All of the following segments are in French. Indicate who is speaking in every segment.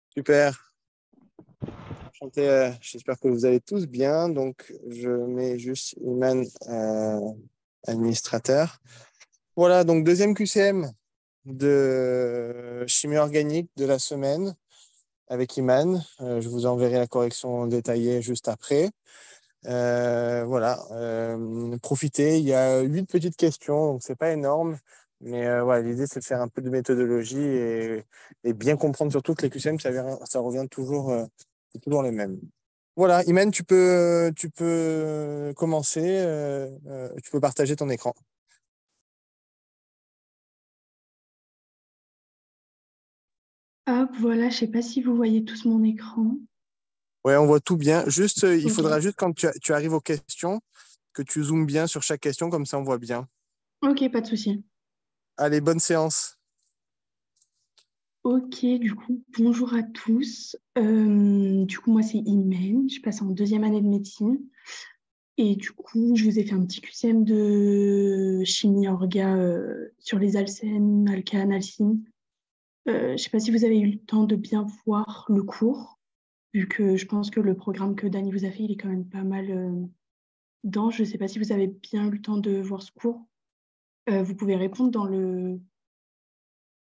Speaker 1: Super. Enchanté, j'espère que vous allez tous bien. Donc, je mets juste Iman, administrateur. Voilà, donc deuxième QCM de chimie organique de la semaine avec Iman. Je vous enverrai la correction détaillée juste après. Voilà, profitez. Il y a 8 petites questions, donc c'est pas énorme. Mais voilà, l'idée, c'est de faire un peu de méthodologie et bien comprendre surtout que les QCM, ça revient toujours, c'est toujours les mêmes. Voilà, Iman, tu peux commencer. Tu peux partager ton écran.
Speaker 2: Hop, voilà, je sais pas si vous voyez tous mon écran.
Speaker 1: Ouais, on voit tout bien. Juste, il
Speaker 2: Ok,
Speaker 1: faudra juste quand tu arrives aux questions, que tu zoomes bien sur chaque question, comme ça on voit bien.
Speaker 2: ok, pas de souci.
Speaker 1: Allez, bonne séance.
Speaker 2: Ok, du coup, bonjour à tous. Du coup, moi, c'est Imen. Je passe en deuxième année de médecine. Et du coup, je vous ai fait un petit QCM de chimie orga sur les alcènes, alcanes, alcynes. Je sais pas si vous avez eu le temps de bien voir le cours, vu que je pense que le programme que Dani vous a fait, il est quand même pas mal dense. Je sais pas si vous avez bien eu le temps de voir ce cours. Vous pouvez répondre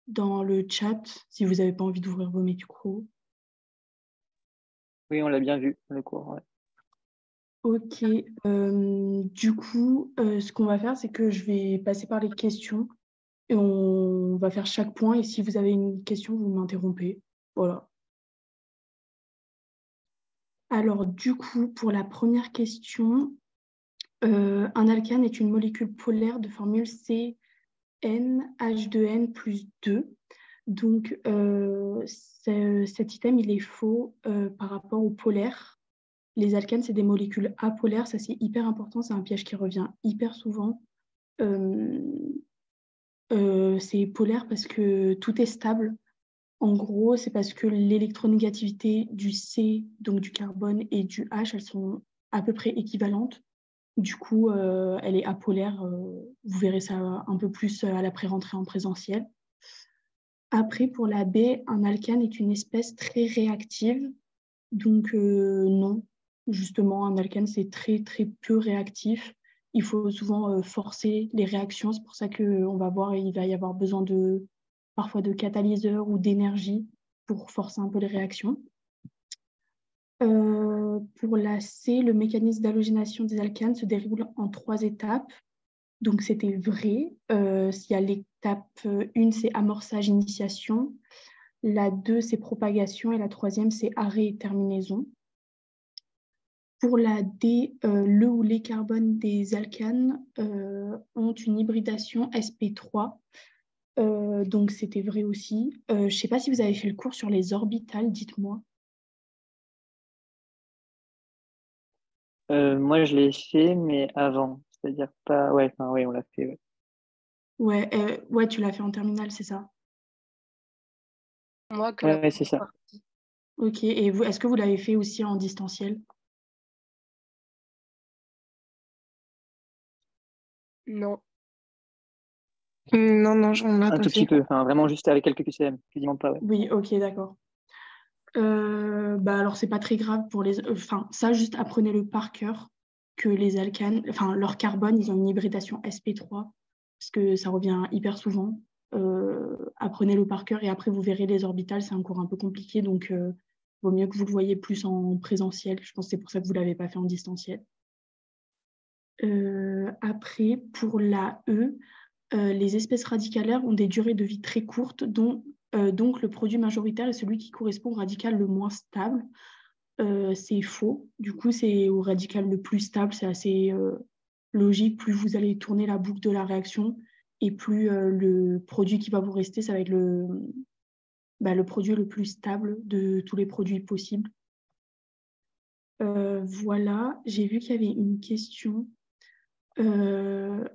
Speaker 2: dans le chat si vous n'avez pas envie d'ouvrir vos micros.
Speaker 3: Oui, on l'a bien vu, le cours. Ouais.
Speaker 2: Ok, du coup, ce qu'on va faire, c'est que je vais passer par les questions et on va faire chaque point. Et si vous avez une question, vous m'interrompez. Voilà. Alors, du coup, pour la première question, un alkane est une molécule polaire de formule CnH2n plus 2. Donc, cet item, il est faux par rapport au polaire. Les alcanes, c'est des molécules apolaires. Ça, c'est hyper important. C'est un piège qui revient hyper souvent. Euh, c'est polaire parce que tout est stable. En gros, c'est parce que l'électronégativité du C, donc du carbone, et du H, elles sont à peu près équivalentes. Du coup, elle est apolaire. Vous verrez ça un peu plus à l'après-rentrée en présentiel. Après, pour la B, un alkane est une espèce très réactive. Donc, non, justement, un alkane, c'est très, très peu réactif. Il faut souvent forcer les réactions. C'est pour ça qu'on va voir, il va y avoir besoin parfois de catalyseurs ou d'énergie pour forcer un peu les réactions. Pour la C, le mécanisme d'halogénation des alcanes se déroule en 3 étapes. Donc, c'était vrai. Il y a l'étape 1, c'est amorçage, initiation. La 2, c'est propagation. Et la troisième, c'est arrêt et terminaison. Pour la D, le ou les carbones des alcanes ont une hybridation sp3. Donc, c'était vrai aussi. Je ne sais pas si vous avez fait le cours sur les orbitales, dites-moi.
Speaker 3: Moi, je l'ai fait, mais avant. C'est-à-dire pas. Ouais, enfin, ouais, on l'a fait. Ouais.
Speaker 2: Ouais, tu l'as fait en terminale, c'est ça.
Speaker 4: Moi, que la
Speaker 3: Ouais, c'est
Speaker 4: première
Speaker 3: ça.
Speaker 4: partie.
Speaker 2: Ok, et vous, est-ce que vous l'avez fait aussi en distanciel?
Speaker 4: Non.
Speaker 5: Non, non, on l'a
Speaker 3: Un
Speaker 5: pas
Speaker 3: tout
Speaker 5: fait.
Speaker 3: petit peu. Enfin, vraiment juste avec quelques QCM. Quasiment pas, ouais.
Speaker 2: Oui, ok, d'accord. Bah alors, c'est pas très grave pour les. Enfin, ça, juste apprenez-le par cœur que les alcanes, enfin, leur carbone, ils ont une hybridation sp3, parce que ça revient hyper souvent. Apprenez-le par cœur et après, vous verrez les orbitales, c'est un cours un peu compliqué, donc vaut mieux que vous le voyez plus en présentiel. Je pense que c'est pour ça que vous l'avez pas fait en distanciel. Après, pour la E, les espèces radicalaires ont des durées de vie très courtes, donc le produit majoritaire est celui qui correspond au radical le moins stable. C'est faux. Du coup, c'est au radical le plus stable. C'est assez logique. Plus vous allez tourner la boucle de la réaction et plus le produit qui va vous rester, ça va être le produit le plus stable de tous les produits possibles. Voilà, j'ai vu qu'il y avait une question.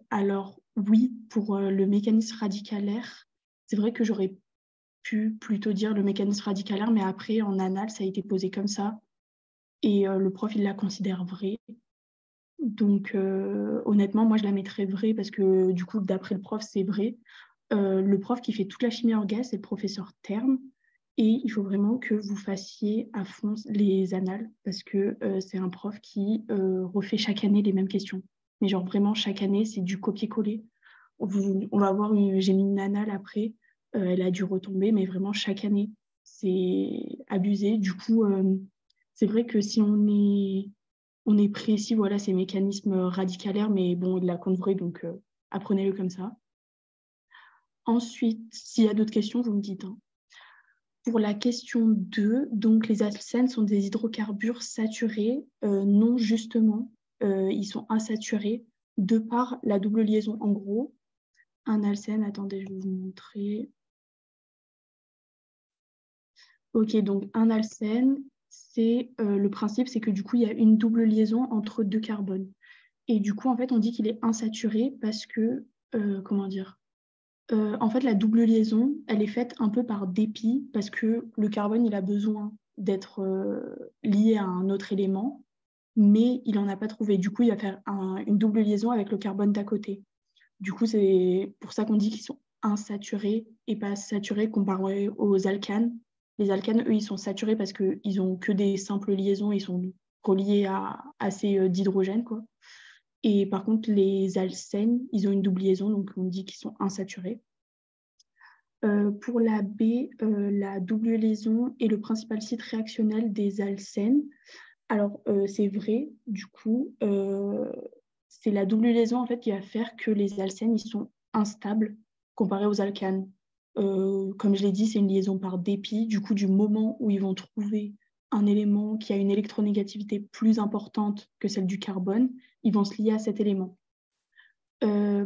Speaker 2: Alors, oui, pour le mécanisme radicalaire, c'est vrai que j'aurais pu plutôt dire le mécanisme radicalaire, mais après, en anal, ça a été posé comme ça. Et le prof, il la considère vraie. Donc, honnêtement, moi, je la mettrais vraie parce que, du coup, d'après le prof, c'est vrai. Le prof qui fait toute la chimie orga, c'est le professeur Terme. Et il faut vraiment que vous fassiez à fond les annales parce que c'est un prof qui refait chaque année les mêmes questions. Mais genre vraiment, chaque année, c'est du copier-coller. On va voir, j'ai mis une annale après, elle a dû retomber, mais vraiment chaque année, c'est abusé. Du coup, c'est vrai que si on est précis, voilà, ces mécanismes radicalaires, mais bon, il l'a compris, donc apprenez-le comme ça. Ensuite, s'il y a d'autres questions, vous me dites. Hein. Pour la question 2, donc les alcènes sont des hydrocarbures saturés. Non, justement, ils sont insaturés de par la double liaison. En gros, un alcène, attendez, je vais vous montrer. Ok, donc un alcène, c'est le principe, c'est que du coup, il y a une double liaison entre deux carbones. Et du coup, en fait, on dit qu'il est insaturé parce que, comment dire, en fait, la double liaison, elle est faite un peu par dépit parce que le carbone, il a besoin d'être lié à un autre élément, mais il n'en a pas trouvé. Du coup, il va faire une double liaison avec le carbone d'à côté. Du coup, c'est pour ça qu'on dit qu'ils sont insaturés et pas saturés comparé aux alcanes. Les alcanes, eux, ils sont saturés parce qu'ils n'ont que des simples liaisons, ils sont reliés à assez d'hydrogène, quoi. Et par contre, les alcènes, ils ont une double liaison, donc on dit qu'ils sont insaturés. Pour la B, la double liaison est le principal site réactionnel des alcènes. Alors, c'est vrai, du coup, c'est la double liaison en fait, qui va faire que les alcènes ils sont instables comparés aux alcanes. Comme je l'ai dit, c'est une liaison par dépit. Du coup, du moment où ils vont trouver un élément qui a une électronégativité plus importante que celle du carbone, ils vont se lier à cet élément.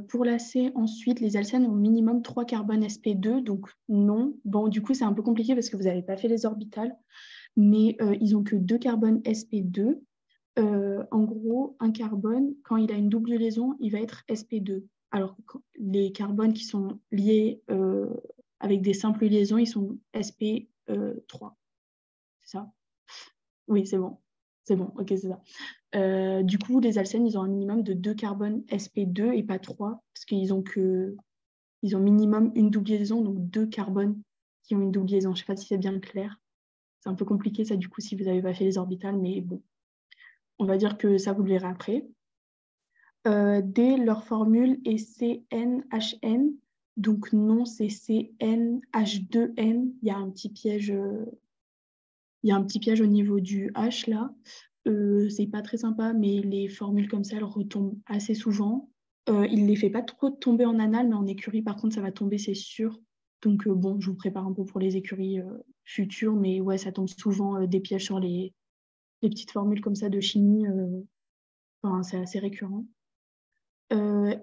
Speaker 2: Pour la C, ensuite, les alcènes ont minimum 3 carbones sp2, donc non. Bon, du coup, c'est un peu compliqué parce que vous n'avez pas fait les orbitales, mais ils n'ont que 2 carbones sp2. En gros, un carbone, quand il a une double liaison, il va être sp2. Alors que les carbones qui sont liés avec des simples liaisons, ils sont sp3. C'est ça? Oui, c'est bon. C'est bon, ok, c'est ça. Du coup, les alcènes, ils ont un minimum de 2 carbones sp2 et pas 3, parce qu'ils ont minimum une double liaison, donc 2 carbones qui ont une double liaison. Je ne sais pas si c'est bien clair. C'est un peu compliqué, ça, du coup, si vous n'avez pas fait les orbitales, mais bon. On va dire que ça, vous le verrez après. D, leur formule est CnHn. Donc non, c'est CnH2n. Il y a un petit piège au niveau du H là. C'est pas très sympa, mais les formules comme ça, elles retombent assez souvent. Il ne les fait pas trop tomber en anal, mais en écurie, par contre, ça va tomber, c'est sûr. Donc bon, je vous prépare un peu pour les écuries futures, mais ouais, ça tombe souvent des pièges sur les petites formules comme ça de chimie. Enfin, c'est assez récurrent.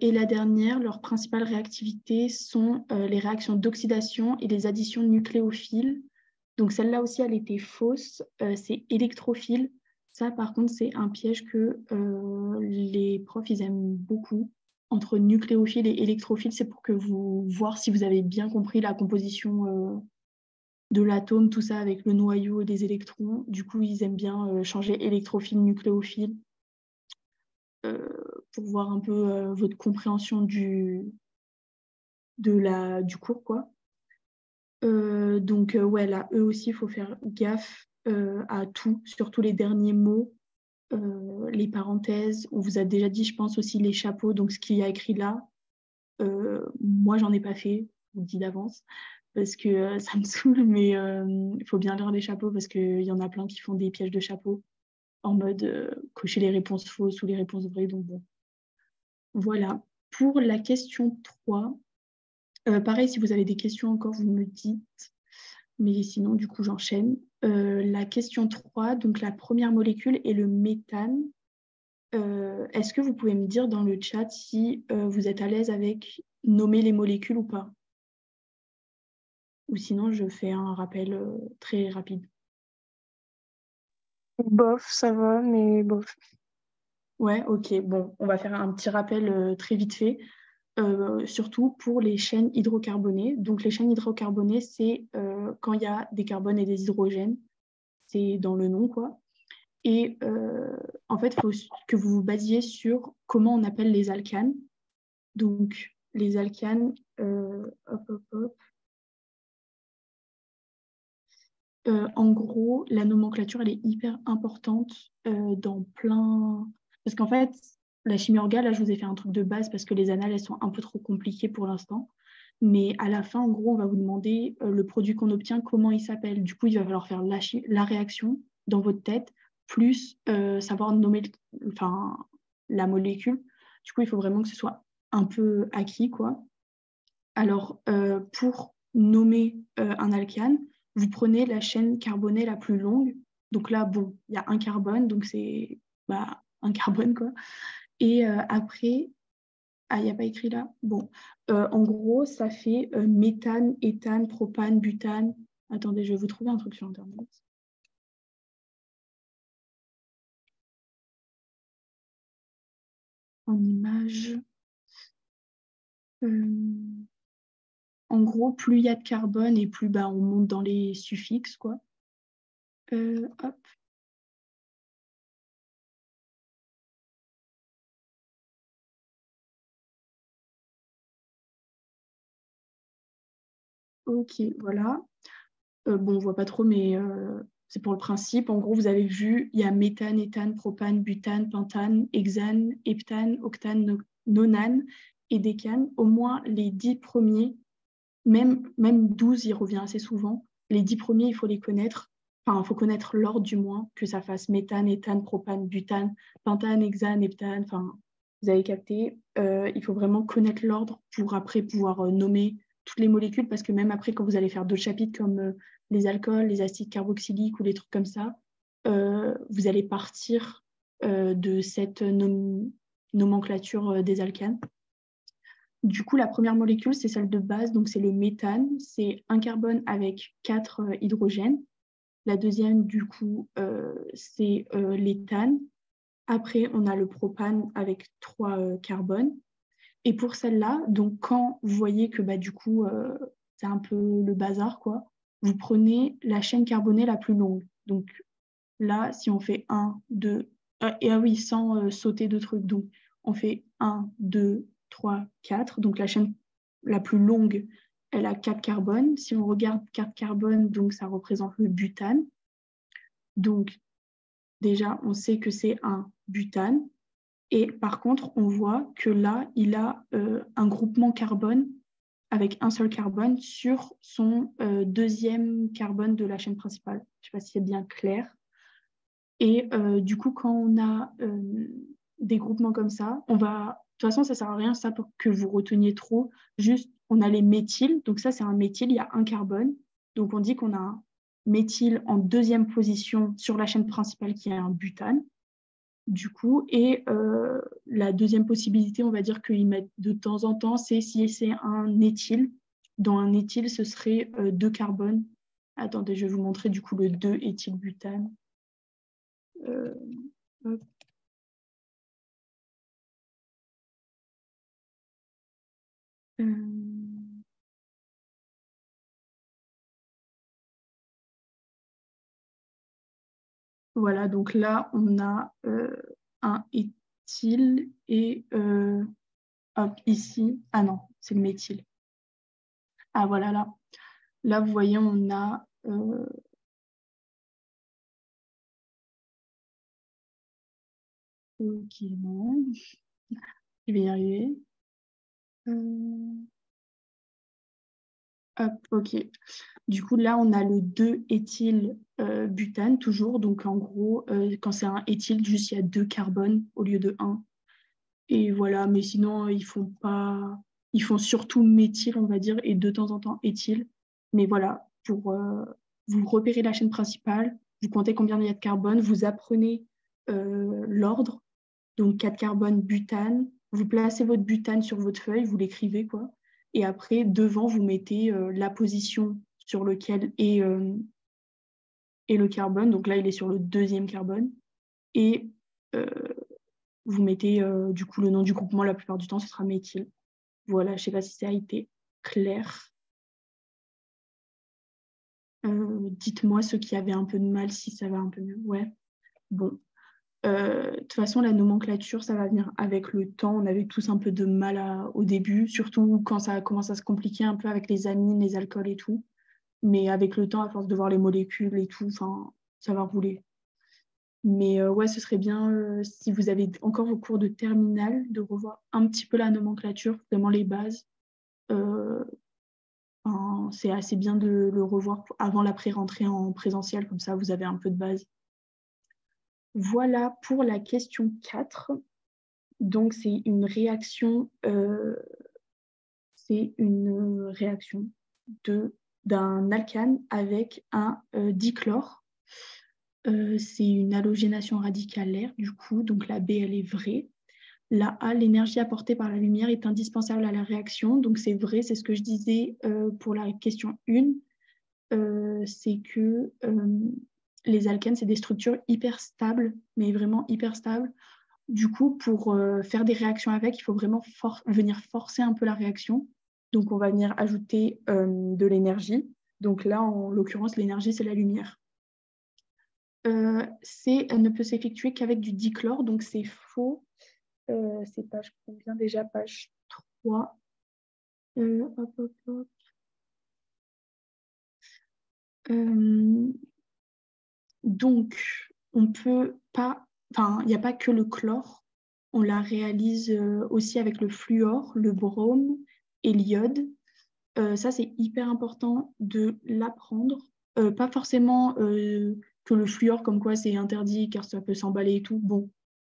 Speaker 2: Et la dernière, leurs principales réactivités sont les réactions d'oxydation et les additions nucléophiles. Donc celle-là aussi, elle était fausse. C'est électrophile. Ça, par contre, c'est un piège que les profs, ils aiment beaucoup. Entre nucléophile et électrophile, c'est pour que vous voir si vous avez bien compris la composition de l'atome, tout ça avec le noyau et les électrons. Du coup, ils aiment bien changer électrophile, nucléophile. Pour voir un peu votre compréhension du cours, quoi. Donc, ouais, là, eux aussi, il faut faire gaffe à tout, surtout les derniers mots, les parenthèses. On vous a déjà dit, je pense, aussi les chapeaux. Donc, ce qu'il y a écrit là, moi, j'en ai pas fait, je vous le dis d'avance, parce que ça me saoule, mais il faut bien lire les chapeaux parce qu'il y en a plein qui font des pièges de chapeaux en mode cocher les réponses fausses ou les réponses vraies. Donc, bon. Voilà. Pour la question 3, pareil, si vous avez des questions encore, vous me dites. Mais sinon, du coup, j'enchaîne. La question 3, donc la première molécule est le méthane. Est-ce que vous pouvez me dire dans le chat si vous êtes à l'aise avec nommer les molécules ou pas? Ou sinon, je fais un rappel très rapide.
Speaker 4: Bof, ça va, mais bof.
Speaker 2: Ouais, ok. Bon, on va faire un petit rappel très vite fait. Surtout pour les chaînes hydrocarbonées. Donc les chaînes hydrocarbonées, c'est quand il y a des carbones et des hydrogènes. C'est dans le nom, quoi. Et en fait, il faut que vous vous basiez sur comment on appelle les alcanes. Donc les alcanes, hop, hop, hop. En gros, la nomenclature, elle est hyper importante dans plein... Parce qu'en fait, la chimie orga, là, je vous ai fait un truc de base parce que les annales, elles sont un peu trop compliquées pour l'instant. Mais à la fin, en gros, on va vous demander le produit qu'on obtient, comment il s'appelle. Du coup, il va falloir faire la réaction dans votre tête, plus savoir nommer la molécule. Du coup, il faut vraiment que ce soit un peu acquis, quoi. Alors, pour nommer un alkane, vous prenez la chaîne carbonée la plus longue. Donc là, bon, il y a un carbone, donc c'est un carbone, quoi. Et après, il n'y a pas écrit là. Bon, en gros, ça fait méthane, éthane, propane, butane. Attendez, je vais vous trouver un truc sur Internet. En image. En gros, plus il y a de carbone et plus on monte dans les suffixes, quoi. Hop. Ok, voilà. Bon, on ne voit pas trop, mais c'est pour le principe. En gros, vous avez vu, il y a méthane, éthane, propane, butane, pentane, hexane, heptane, octane, nonane et décane. Au moins, les 10 premiers, même 12, il revient assez souvent. Les 10 premiers, il faut les connaître. Enfin, il faut connaître l'ordre du moins, que ça fasse méthane, éthane, propane, butane, pentane, hexane, heptane. Enfin, vous avez capté. Il faut vraiment connaître l'ordre pour après pouvoir nommer toutes les molécules, parce que même après, quand vous allez faire d'autres chapitres comme les alcools, les acides carboxyliques ou les trucs comme ça, vous allez partir de cette nomenclature des alcanes. Du coup, la première molécule, c'est celle de base, donc c'est le méthane. C'est un carbone avec 4 hydrogènes. La deuxième, du coup, c'est l'éthane. Après, on a le propane avec 3 carbones. Et pour celle-là, donc quand vous voyez que du coup, c'est un peu le bazar, quoi, vous prenez la chaîne carbonée la plus longue. Donc là, si on fait 1, 2, et oui, sans sauter de trucs. Donc on fait 1, 2, 3, 4. Donc la chaîne la plus longue, elle a 4 carbones. Si on regarde 4 carbones, donc ça représente le butane. Donc déjà, on sait que c'est un butane. Et par contre, on voit que là, il a un groupement carbone avec un seul carbone sur son deuxième carbone de la chaîne principale. Je ne sais pas si c'est bien clair. Et du coup, quand on a des groupements comme ça, on va... De toute façon, ça ne sert à rien ça pour que vous reteniez trop. Juste, on a les méthyles. Donc ça, c'est un méthyle, il y a un carbone. Donc on dit qu'on a un méthyle en deuxième position sur la chaîne principale qui est un butane. Du coup, et la deuxième possibilité, on va dire qu'ils mettent de temps en temps, c'est si c'est un éthyle. Dans un éthyle, ce serait 2 carbones. Attendez, je vais vous montrer du coup le 2-éthylbutane. Hop. Voilà, donc là, on a un éthyle et hop, ici, ah non, c'est le méthyle. Ah voilà, là. Là, vous voyez, on a ok, non. Je vais y arriver. Hop, ok. Du coup, là, on a le 2-éthylbutane, toujours. Donc, en gros, quand c'est un éthyle, juste il y a 2 carbones au lieu de 1. Et voilà, mais sinon, ils font pas... Ils font surtout méthyle, on va dire, et de temps en temps éthyle. Mais voilà, pour vous repérer la chaîne principale, vous comptez combien il y a de carbone, vous apprenez l'ordre. Donc, 4 carbones, butane. Vous placez votre butane sur votre feuille, vous l'écrivez, quoi. Et après, devant, vous mettez la position sur laquelle est le carbone. Donc là, il est sur le deuxième carbone. Et euh, vous mettez du coup le nom du groupement. La plupart du temps, ce sera méthyle. Voilà, je ne sais pas si ça a été clair. Dites-moi ceux qui avaient un peu de mal, si ça va un peu mieux. Ouais, bon. De toute façon, la nomenclature, ça va venir avec le temps. On avait tous un peu de mal au début, surtout quand ça commence à se compliquer un peu avec les amines, les alcools et tout. Mais avec le temps, à force de voir les molécules et tout, ça va rouler. Mais ouais, ce serait bien, si vous avez encore vos cours de terminale, de revoir un petit peu la nomenclature, vraiment les bases. C'est assez bien de le revoir avant la pré-rentrée en présentiel, comme ça vous avez un peu de base. Voilà pour la question 4. Donc c'est une réaction d'un alcane avec un dichlore. C'est une halogénation radicalaire, du coup, donc la B, elle est vraie. La A, l'énergie apportée par la lumière est indispensable à la réaction, donc c'est vrai, c'est ce que je disais pour la question 1, c'est que les alcanes, c'est des structures hyper stables, mais vraiment hyper stables. Du coup, pour faire des réactions avec, il faut vraiment venir forcer un peu la réaction. Donc, on va venir ajouter de l'énergie. Donc là, en l'occurrence, l'énergie, c'est la lumière. Elle ne peut s'effectuer qu'avec du dichlore, donc c'est faux. C'est page combien déjà? Page 3. Hop, hop, hop. Donc, on peut pas... Enfin, il n'y a pas que le chlore. On la réalise aussi avec le fluor, le brome et l'iode. Ça, c'est hyper important de l'apprendre. Pas forcément que le fluor, comme quoi c'est interdit car ça peut s'emballer et tout. Bon,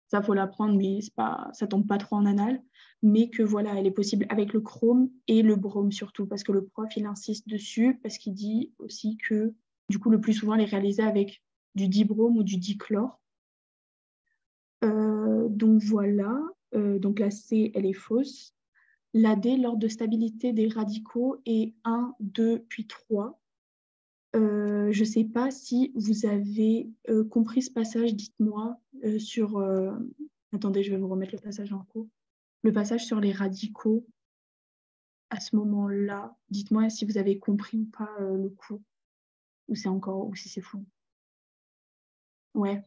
Speaker 2: ça, faut l'apprendre, mais ça tombe pas trop en annales. Mais que voilà, elle est possible avec le chrome et le brome surtout, parce que le prof, il insiste dessus, parce qu'il dit aussi que, du coup, le plus souvent, elle est réalisée avec du dibrome ou du dichlore. Donc voilà, donc la C, elle est fausse. La D, l'ordre de stabilité des radicaux est 1, 2, puis 3. Je ne sais pas si vous avez compris ce passage, dites-moi, sur... Attendez, je vais vous remettre le passage en cours. Le passage sur les radicaux, à ce moment-là, dites-moi si vous avez compris ou pas le cours, ou si c'est flou. Ouais,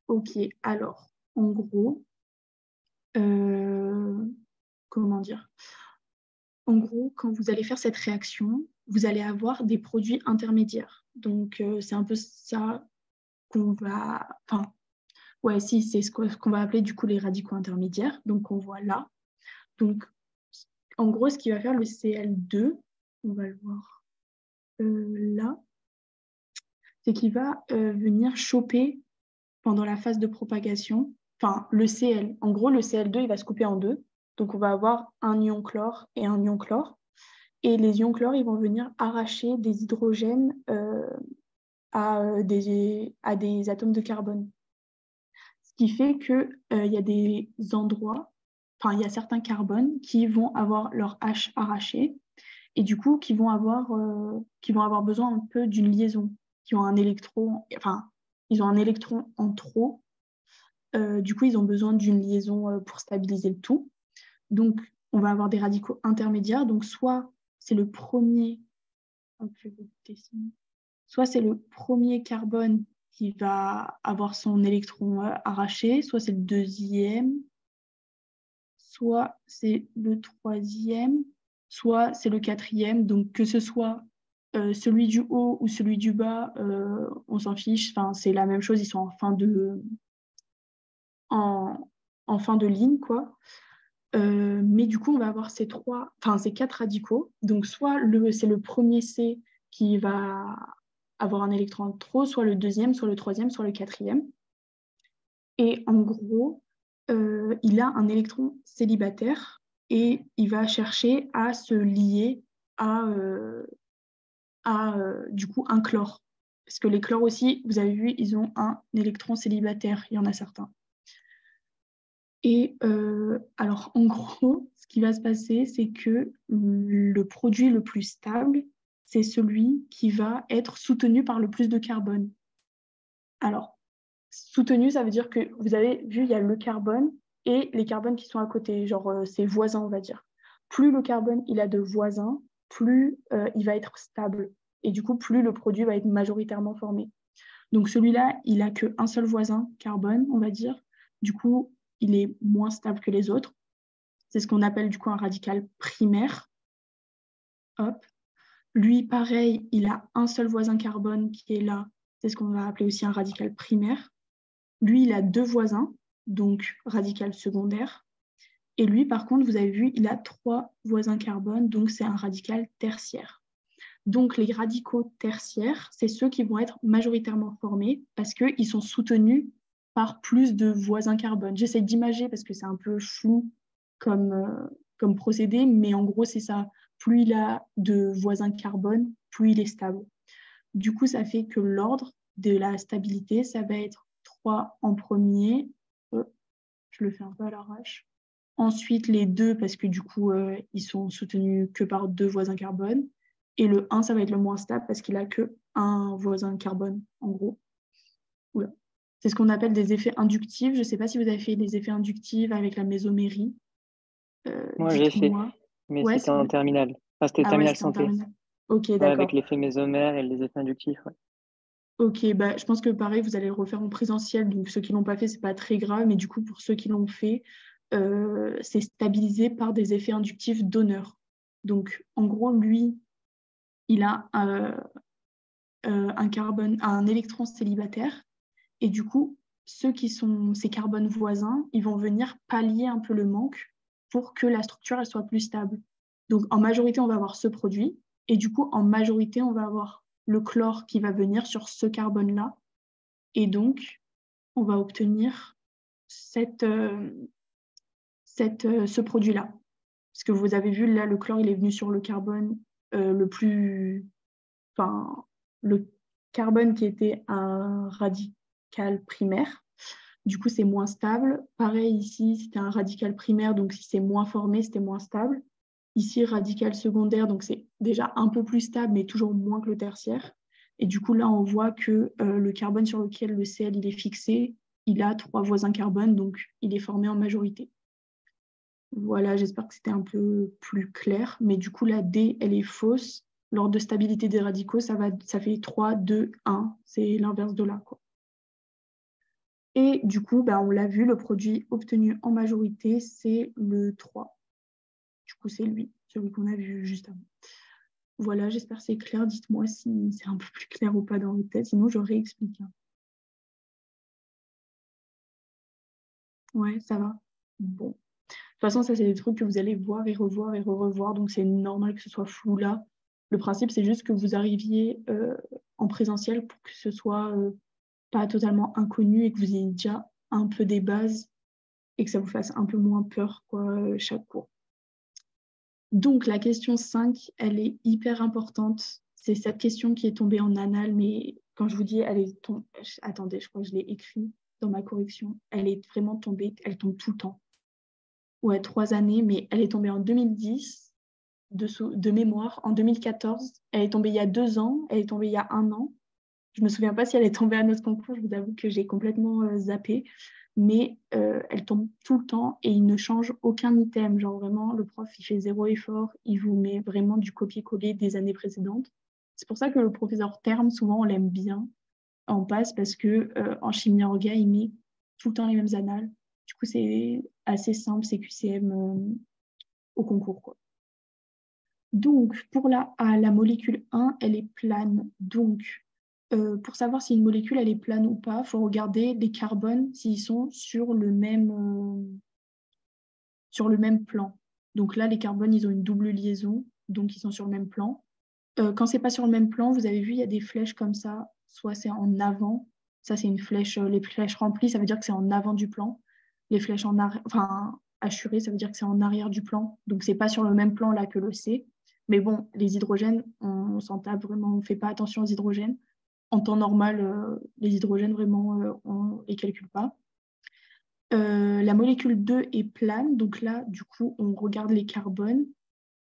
Speaker 2: ok. Alors, en gros, comment dire? En gros, quand vous allez faire cette réaction, vous allez avoir des produits intermédiaires. Donc, c'est un peu ça qu'on va... Enfin, ouais, si, c'est ce qu'on va appeler du coup les radicaux intermédiaires. Donc, on voit là. Donc, en gros, ce qui va faire le Cl2, on va le voir là, c'est qu'il va venir choper pendant la phase de propagation, enfin, le Cl. En gros, le Cl2, il va se couper en deux. Donc, on va avoir un ion chlore et un ion chlore. Et les ions chlore, ils vont venir arracher des hydrogènes à des atomes de carbone. Ce qui fait qu'il y a des endroits, enfin, il y a certains carbones qui vont avoir leur H arraché et du coup, qui vont avoir besoin un peu d'une liaison, qui ont un électron, enfin, ils ont un électron en trop. Du coup, ils ont besoin d'une liaison pour stabiliser le tout. Donc, on va avoir des radicaux intermédiaires. Donc, soit c'est le premier, soit c'est le premier carbone qui va avoir son électron arraché, soit c'est le deuxième, soit c'est le troisième, soit c'est le quatrième. Donc, que ce soit celui du haut ou celui du bas, on s'en fiche. Enfin, c'est la même chose, ils sont en fin de ligne, quoi. Mais du coup, on va avoir ces quatre radicaux. Donc, soit c'est le premier C qui va avoir un électron en trop, soit le deuxième, soit le troisième, soit le quatrième. Et en gros, il a un électron célibataire et il va chercher à se lier à du coup, un chlore. Parce que les chlores aussi, vous avez vu, ils ont un électron célibataire. Il y en a certains. Et alors, en gros, ce qui va se passer, c'est que le produit le plus stable, c'est celui qui va être soutenu par le plus de carbone. Alors, soutenu, ça veut dire que vous avez vu, il y a le carbone et les carbones qui sont à côté, genre ses voisins, on va dire. Plus le carbone il a de voisins, plus il va être stable. Et du coup, plus le produit va être majoritairement formé. Donc celui-là, il n'a qu'un seul voisin carbone, on va dire. Du coup, il est moins stable que les autres. C'est ce qu'on appelle du coup un radical primaire. Hop. Lui, pareil, il a un seul voisin carbone qui est là. C'est ce qu'on va appeler aussi un radical primaire. Lui, il a 2 voisins, donc radical secondaire. Et lui, par contre, vous avez vu, il a 3 voisins carbone, donc c'est un radical tertiaire. Donc les radicaux tertiaires, c'est ceux qui vont être majoritairement formés parce qu'ils sont soutenus par plus de voisins carbone. J'essaie d'imager parce que c'est un peu flou comme procédé, mais en gros, c'est ça. Plus il a de voisins carbone, plus il est stable. Du coup, ça fait que l'ordre de la stabilité, ça va être 3 en premier. Je le fais un peu à l'arrache. Ensuite, les 2, parce que du coup, ils sont soutenus que par 2 voisins carbone. Et le 1, ça va être le moins stable parce qu'il n'a que un voisin carbone, en gros. Oula. C'est ce qu'on appelle des effets inductifs. Je ne sais pas si vous avez fait des effets inductifs avec la mésomérie.
Speaker 3: Moi, j'ai fait,
Speaker 2: Dites-moi.
Speaker 3: mais
Speaker 2: Ouais,
Speaker 3: c'était en terminale. Enfin, c'était
Speaker 2: ah ouais,
Speaker 3: terminale
Speaker 2: c'était en
Speaker 3: santé.
Speaker 2: terminale. Ok,
Speaker 3: Ouais, avec
Speaker 2: d'accord.
Speaker 3: l'effet mésomère et les effets inductifs. Ouais.
Speaker 2: Ok, bah, je pense que pareil, vous allez le refaire en présentiel. Donc, ceux qui ne l'ont pas fait, ce n'est pas très grave. Mais du coup, pour ceux qui l'ont fait, c'est stabilisé par des effets inductifs donneurs. Donc, en gros, lui, il a un électron célibataire. Et du coup, ceux qui sont ces carbones voisins, ils vont venir pallier un peu le manque pour que la structure elle soit plus stable. Donc, en majorité, on va avoir ce produit. Et du coup, en majorité, on va avoir le chlore qui va venir sur ce carbone-là. Et donc, on va obtenir ce produit-là. Parce que vous avez vu, là, le chlore, il est venu sur le carbone le plus... Enfin, le carbone qui était un radical primaire. Du coup, c'est moins stable. Pareil, ici, c'était un radical primaire, donc si c'est moins formé, c'était moins stable. Ici, radical secondaire, donc c'est déjà un peu plus stable, mais toujours moins que le tertiaire. Et du coup, là, on voit que le carbone sur lequel le Cl il est fixé, il a 3 voisins carbone, donc il est formé en majorité. Voilà, j'espère que c'était un peu plus clair. Mais du coup, la D, elle est fausse. L'ordre de stabilité des radicaux, ça fait 3, 2, 1. C'est l'inverse de là, quoi. Et du coup, on l'a vu, le produit obtenu en majorité, c'est le 3. Du coup, c'est lui, celui qu'on a vu juste avant. Voilà, j'espère que c'est clair. Dites-moi si c'est un peu plus clair ou pas dans votre tête. Sinon, je réexplique. Ouais, ça va. Bon. De toute façon, ça, c'est des trucs que vous allez voir et revoir et revoir. Donc, c'est normal que ce soit flou là. Le principe, c'est juste que vous arriviez en présentiel pour que ce soit pas totalement inconnu et que vous ayez déjà un peu des bases et que ça vous fasse un peu moins peur, quoi, chaque cours. Donc, la question 5, elle est hyper importante. C'est cette question qui est tombée en annale, mais quand je vous dis, elle est tombée... Attendez, je crois que je l'ai écrit dans ma correction. Elle est vraiment tombée, elle tombe tout le temps. Ouais, 3 années, mais elle est tombée en 2010, de mémoire. En 2014, elle est tombée il y a 2 ans, elle est tombée il y a 1 an. Je ne me souviens pas si elle est tombée à notre concours, je vous avoue que j'ai complètement zappé. Mais elle tombe tout le temps et il ne change aucun item. Genre vraiment, le prof, il fait 0 effort, il vous met vraiment du copier-coller des années précédentes. C'est pour ça que le professeur Terme, souvent, on l'aime bien en passe parce que en chimie orga, il met tout le temps les mêmes annales. Du coup, c'est assez simple, c'est QCM au concours, quoi. Donc, pour la A, la molécule 1, elle est plane. Donc, pour savoir si une molécule elle est plane ou pas, il faut regarder les carbones s'ils sont sur le même plan. Donc là, les carbones, ils ont une double liaison, donc ils sont sur le même plan. Quand c'est pas sur le même plan, vous avez vu, il y a des flèches comme ça, soit c'est en avant, ça c'est une flèche, les flèches remplies, ça veut dire que c'est en avant du plan. Les flèches en arrière, enfin hachurées, ça veut dire que c'est en arrière du plan. Donc c'est pas sur le même plan là que le C. Mais bon, les hydrogènes, on s'en tape vraiment, on ne fait pas attention aux hydrogènes. En temps normal, les hydrogènes, vraiment, on ne les calcule pas. La molécule 2 est plane, donc là, du coup, on regarde les carbones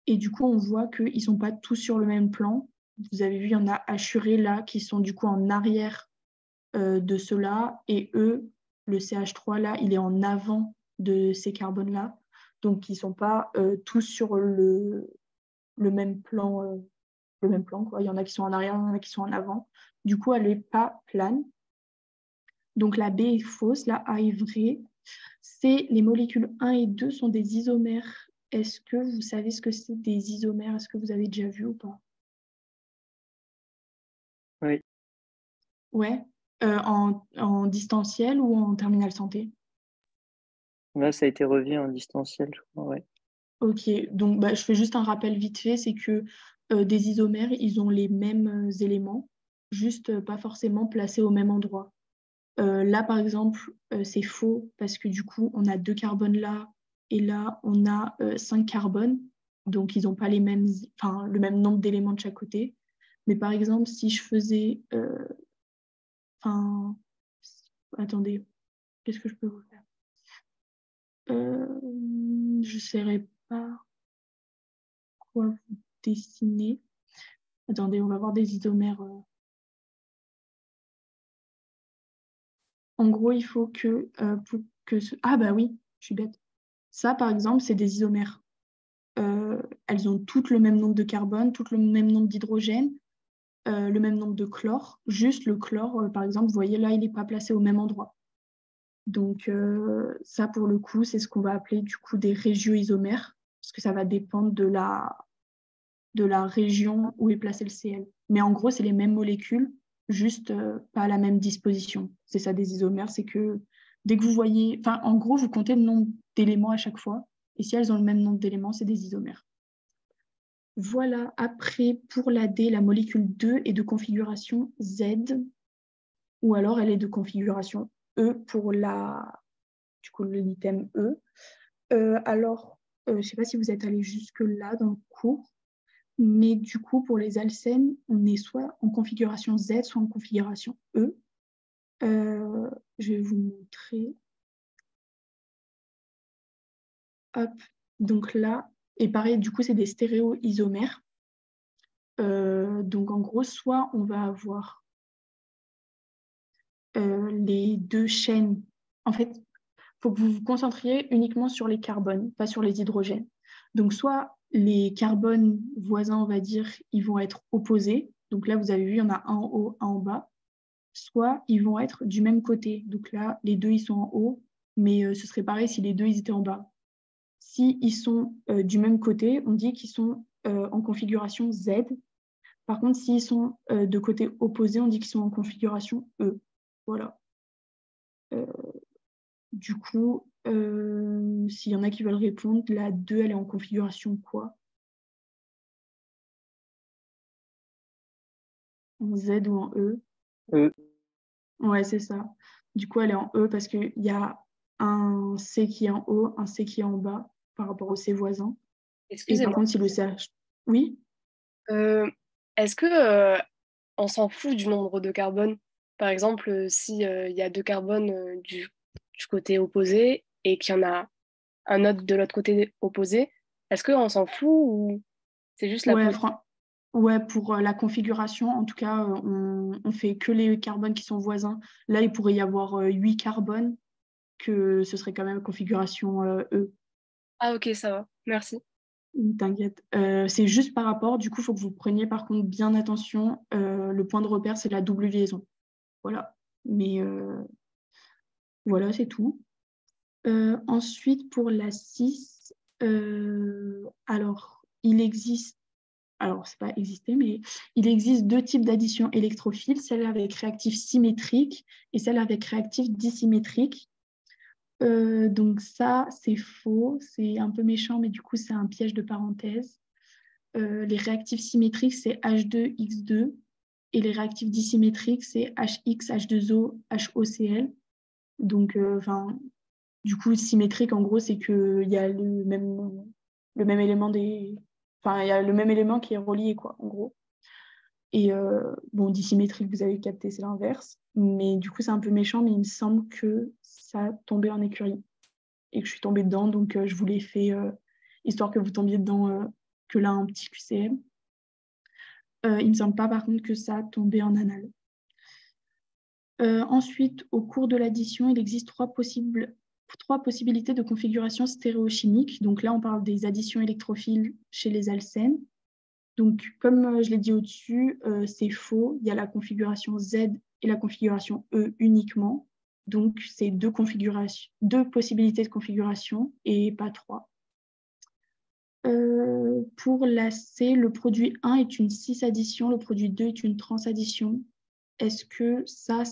Speaker 2: et du coup, on voit qu'ils ne sont pas tous sur le même plan. Vous avez vu, il y en a hachurés là qui sont du coup en arrière de ceux-là et eux, le CH3 là, il est en avant de ces carbones-là. Donc, ils ne sont pas tous sur le même plan, quoi. Il y en a qui sont en arrière, il y en a qui sont en avant. Du coup, elle n'est pas plane. Donc, la B est fausse, la A est vraie. C'est les molécules 1 et 2 sont des isomères. Est-ce que vous savez ce que c'est des isomères? Est-ce que vous avez déjà vu ou pas?
Speaker 3: Oui.
Speaker 2: Ouais. En distanciel ou en terminale santé?
Speaker 3: Là, ça a été revu en distanciel, je crois, ouais.
Speaker 2: Ok, donc je fais juste un rappel vite fait, c'est que des isomères, ils ont les mêmes éléments, juste pas forcément placés au même endroit. Là, par exemple, c'est faux parce que du coup, on a 2 carbones là et là, on a 5 carbones. Donc, ils n'ont pas le même nombre d'éléments de chaque côté. Mais par exemple, si je faisais... attendez, qu'est-ce que je peux vous faire? Je ne saurais pas quoi vous dessiner. Attendez, on va voir des isomères. En gros, il faut que... pour que Ah bah oui, je suis bête. Ça, par exemple, c'est des isomères. Elles ont toutes le même nombre de carbone, toutes le même nombre d'hydrogène, le même nombre de chlore. Juste le chlore, par exemple, vous voyez là, il n'est pas placé au même endroit. Donc ça, pour le coup, c'est ce qu'on va appeler du coup des régioisomères, parce que ça va dépendre de la région où est placé le Cl. Mais en gros, c'est les mêmes molécules, juste pas à la même disposition. C'est ça des isomères, c'est que dès que vous voyez... Enfin, en gros, vous comptez le nombre d'éléments à chaque fois, et si elles ont le même nombre d'éléments, c'est des isomères. Voilà, après, pour la D, la molécule 2 est de configuration Z, ou alors elle est de configuration E pour l'item E. Alors, je ne sais pas si vous êtes allé jusque-là dans le cours, mais du coup, pour les alcènes, on est soit en configuration Z, soit en configuration E. Je vais vous montrer. Hop, donc là, et pareil, du coup, c'est des stéréoisomères. Donc en gros, soit on va avoir les 2 chaînes. En fait, il faut que vous vous concentriez uniquement sur les carbones, pas sur les hydrogènes. Donc soit les carbones voisins, on va dire, ils vont être opposés. Donc là, vous avez vu, il y en a un en haut, un en bas. Soit ils vont être du même côté. Donc là, les 2, ils sont en haut, mais ce serait pareil si les 2, ils étaient en bas. Si ils sont du même côté, on dit qu'ils sont en configuration Z. Par contre, s'ils sont de côté opposé, on dit qu'ils sont en configuration E. Voilà. Du coup, s'il y en a qui veulent répondre, la 2, elle est en configuration quoi? En Z ou en E?
Speaker 3: E.
Speaker 2: Ouais, c'est ça. Du coup, elle est en E parce qu'il y a un C qui est en haut, un C qui est en bas par rapport au C voisin. Et par
Speaker 5: Excusez-moi.
Speaker 2: contre, si le CH... Oui?
Speaker 5: Euh, Est-ce que on s'en fout du nombre de carbone? Par exemple, si il y a 2 carbones du côté opposé et qu'il y en a un autre de l'autre côté opposé, est-ce qu'on s'en fout ou c'est juste la
Speaker 2: Ouais,
Speaker 5: position?
Speaker 2: ouais, pour la configuration, en tout cas, on fait que les carbones qui sont voisins. Là, il pourrait y avoir 8 carbones, que ce serait quand même configuration E.
Speaker 5: Ah ok, ça va. Merci.
Speaker 2: T'inquiète. C'est juste par rapport, du coup, il faut que vous preniez par contre bien attention. Le point de repère, c'est la double liaison. Voilà. Mais voilà, c'est tout. Ensuite, pour la 6, alors, c'est pas existé, mais il existe 2 types d'additions électrophiles, celle avec réactif symétrique et celle avec réactif dissymétrique. Donc ça, c'est faux, c'est un peu méchant, mais du coup, c'est un piège de parenthèse. Les réactifs symétriques, c'est H2X2 et les réactifs dissymétriques, c'est HX, H2O, HOCl. Donc, du coup, symétrique, en gros, c'est qu'il y a le même élément Enfin, il y a le même élément qui est relié, quoi, en gros. Et bon, dissymétrique, vous avez capté, c'est l'inverse. Mais du coup, c'est un peu méchant, mais il me semble que ça tombait en écurie et que je suis tombée dedans. Donc, je vous l'ai fait histoire que vous tombiez dedans, que là, un petit QCM. Il ne me semble pas, par contre, que ça tombait en anal. Ensuite, au cours de l'addition, il existe 3 possibilités de configuration stéréochimique. Donc là, on parle des additions électrophiles chez les alcènes. Donc, comme je l'ai dit au-dessus, c'est faux. Il y a la configuration Z et la configuration E uniquement. Donc, c'est 2 possibilités de configuration et pas 3. Pour la C, le produit 1 est une cis-addition, le produit 2 est une transaddition. Est-ce que ça,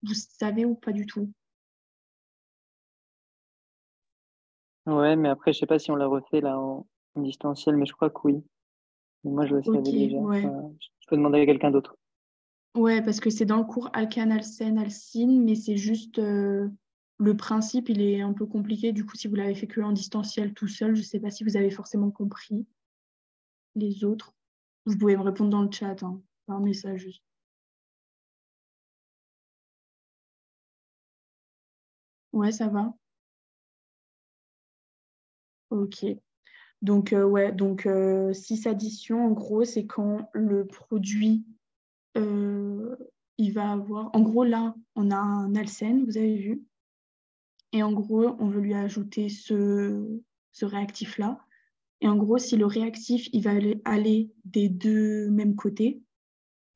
Speaker 2: vous savez ou pas du tout?
Speaker 3: Ouais, mais après, je sais pas si on l'a refait là en distanciel, mais je crois que oui. Mais moi, je le savais
Speaker 2: Ok,
Speaker 3: déjà.
Speaker 2: ouais.
Speaker 3: Enfin, je peux demander à quelqu'un d'autre.
Speaker 2: Ouais, parce que c'est dans le cours alcane, alcène, alcyne, mais c'est juste le principe, il est un peu compliqué. Du coup, si vous l'avez fait que en distanciel tout seul, je ne sais pas si vous avez forcément compris les autres. Vous pouvez me répondre dans le chat, hein, par message juste. Ouais, ça va. Ok. Donc, ouais, donc 6 additions, en gros, c'est quand le produit, euh, il va avoir... En gros, là, on a un alcène, vous avez vu. Et en gros, on veut lui ajouter ce réactif-là. Et en gros, si le réactif, il va aller des deux mêmes côtés,